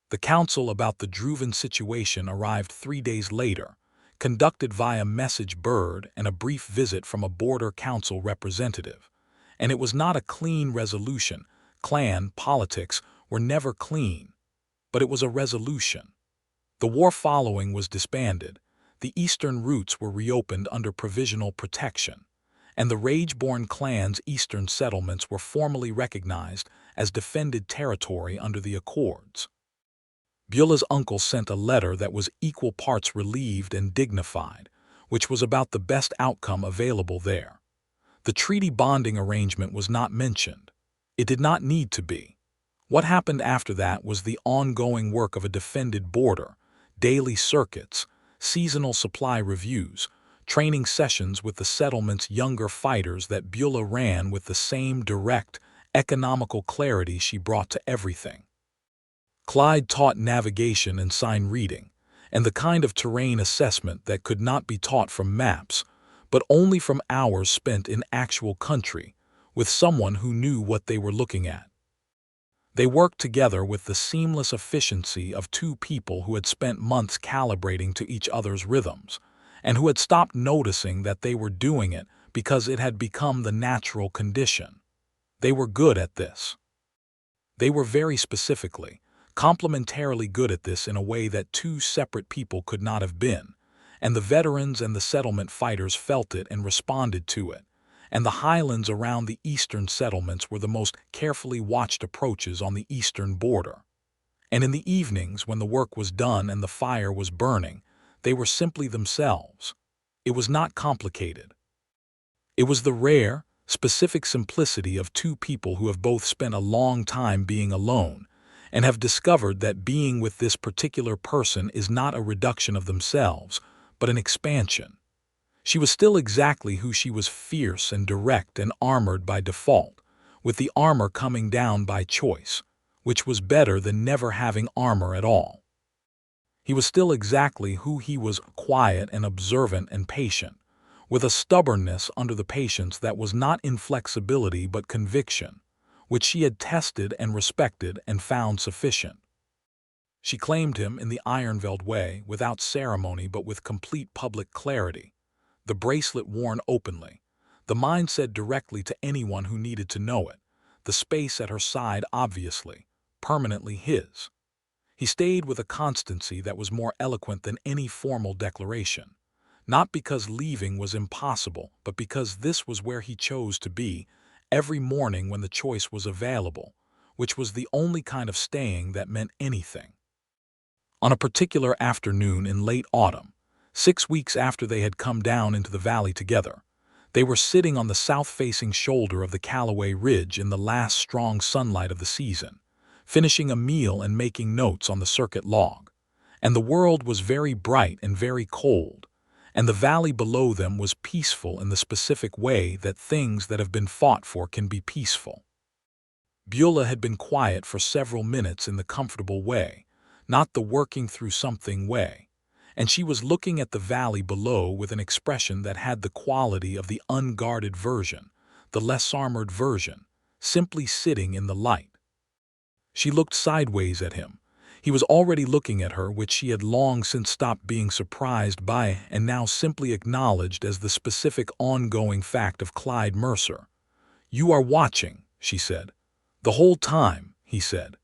The council about the Druven situation arrived 3 days later, conducted via message bird and a brief visit from a border council representative. And it was not a clean resolution. Clan politics were never clean. But it was a resolution. The war following was disbanded, the eastern routes were reopened under provisional protection, and the Rageborn clan's eastern settlements were formally recognized as defended territory under the Accords. Bula's uncle sent a letter that was equal parts relieved and dignified, which was about the best outcome available there. The treaty bonding arrangement was not mentioned. It did not need to be. What happened after that was the ongoing work of a defended border, daily circuits, seasonal supply reviews, training sessions with the settlement's younger fighters that Bula ran with the same direct, economical clarity she brought to everything. Clyde taught navigation and sign reading, and the kind of terrain assessment that could not be taught from maps, but only from hours spent in actual country, with someone who knew what they were looking at. They worked together with the seamless efficiency of two people who had spent months calibrating to each other's rhythms, and who had stopped noticing that they were doing it because it had become the natural condition. They were good at this. They were very specifically, complementarily good at this in a way that two separate people could not have been, and the veterans and the settlement fighters felt it and responded to it, and the highlands around the eastern settlements were the most carefully watched approaches on the eastern border. And in the evenings, when the work was done and the fire was burning, they were simply themselves. It was not complicated. It was the rare, specific simplicity of two people who have both spent a long time being alone, and have discovered that being with this particular person is not a reduction of themselves, but an expansion. She was still exactly who she was, fierce and direct and armored by default, with the armor coming down by choice, which was better than never having armor at all. He was still exactly who he was, quiet and observant and patient, with a stubbornness under the patience that was not inflexibility but conviction, which she had tested and respected and found sufficient. She claimed him in the Ironveld way, without ceremony but with complete public clarity, the bracelet worn openly, the mind said directly to anyone who needed to know it, the space at her side obviously, permanently his. He stayed with a constancy that was more eloquent than any formal declaration, not because leaving was impossible, but because this was where he chose to be, every morning when the choice was available, which was the only kind of staying that meant anything. On a particular afternoon in late autumn, 6 weeks after they had come down into the valley together, they were sitting on the south-facing shoulder of the Callaway Ridge in the last strong sunlight of the season, finishing a meal and making notes on the circuit log. And the world was very bright and very cold, and the valley below them was peaceful in the specific way that things that have been fought for can be peaceful. Bula had been quiet for several minutes in the comfortable way, not the working through something way, and she was looking at the valley below with an expression that had the quality of the unguarded version, the less armored version, simply sitting in the light. She looked sideways at him. He was already looking at her, which she had long since stopped being surprised by and now simply acknowledged as the specific ongoing fact of Clyde Mercer. "You are watching," she said. "The whole time," he said.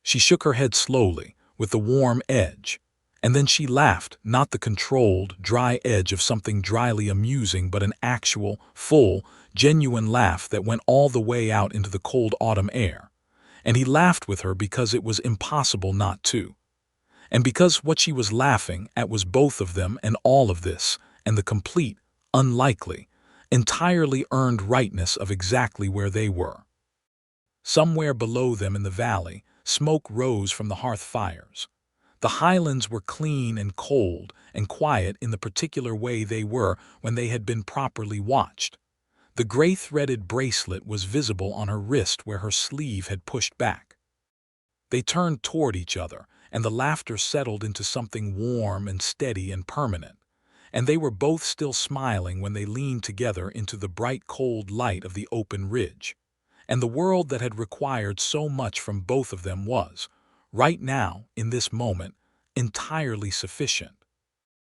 She shook her head slowly, with the warm edge, and then she laughed, not the controlled, dry edge of something dryly amusing, but an actual, full, genuine laugh that went all the way out into the cold autumn air. And he laughed with her because it was impossible not to. And because what she was laughing at was both of them and all of this, and the complete, unlikely, entirely earned rightness of exactly where they were. Somewhere below them in the valley, smoke rose from the hearth fires. The highlands were clean and cold and quiet in the particular way they were when they had been properly watched. The gray-threaded bracelet was visible on her wrist where her sleeve had pushed back. They turned toward each other, and the laughter settled into something warm and steady and permanent, and they were both still smiling when they leaned together into the bright cold light of the open ridge. And the world that had required so much from both of them was, right now, in this moment, entirely sufficient.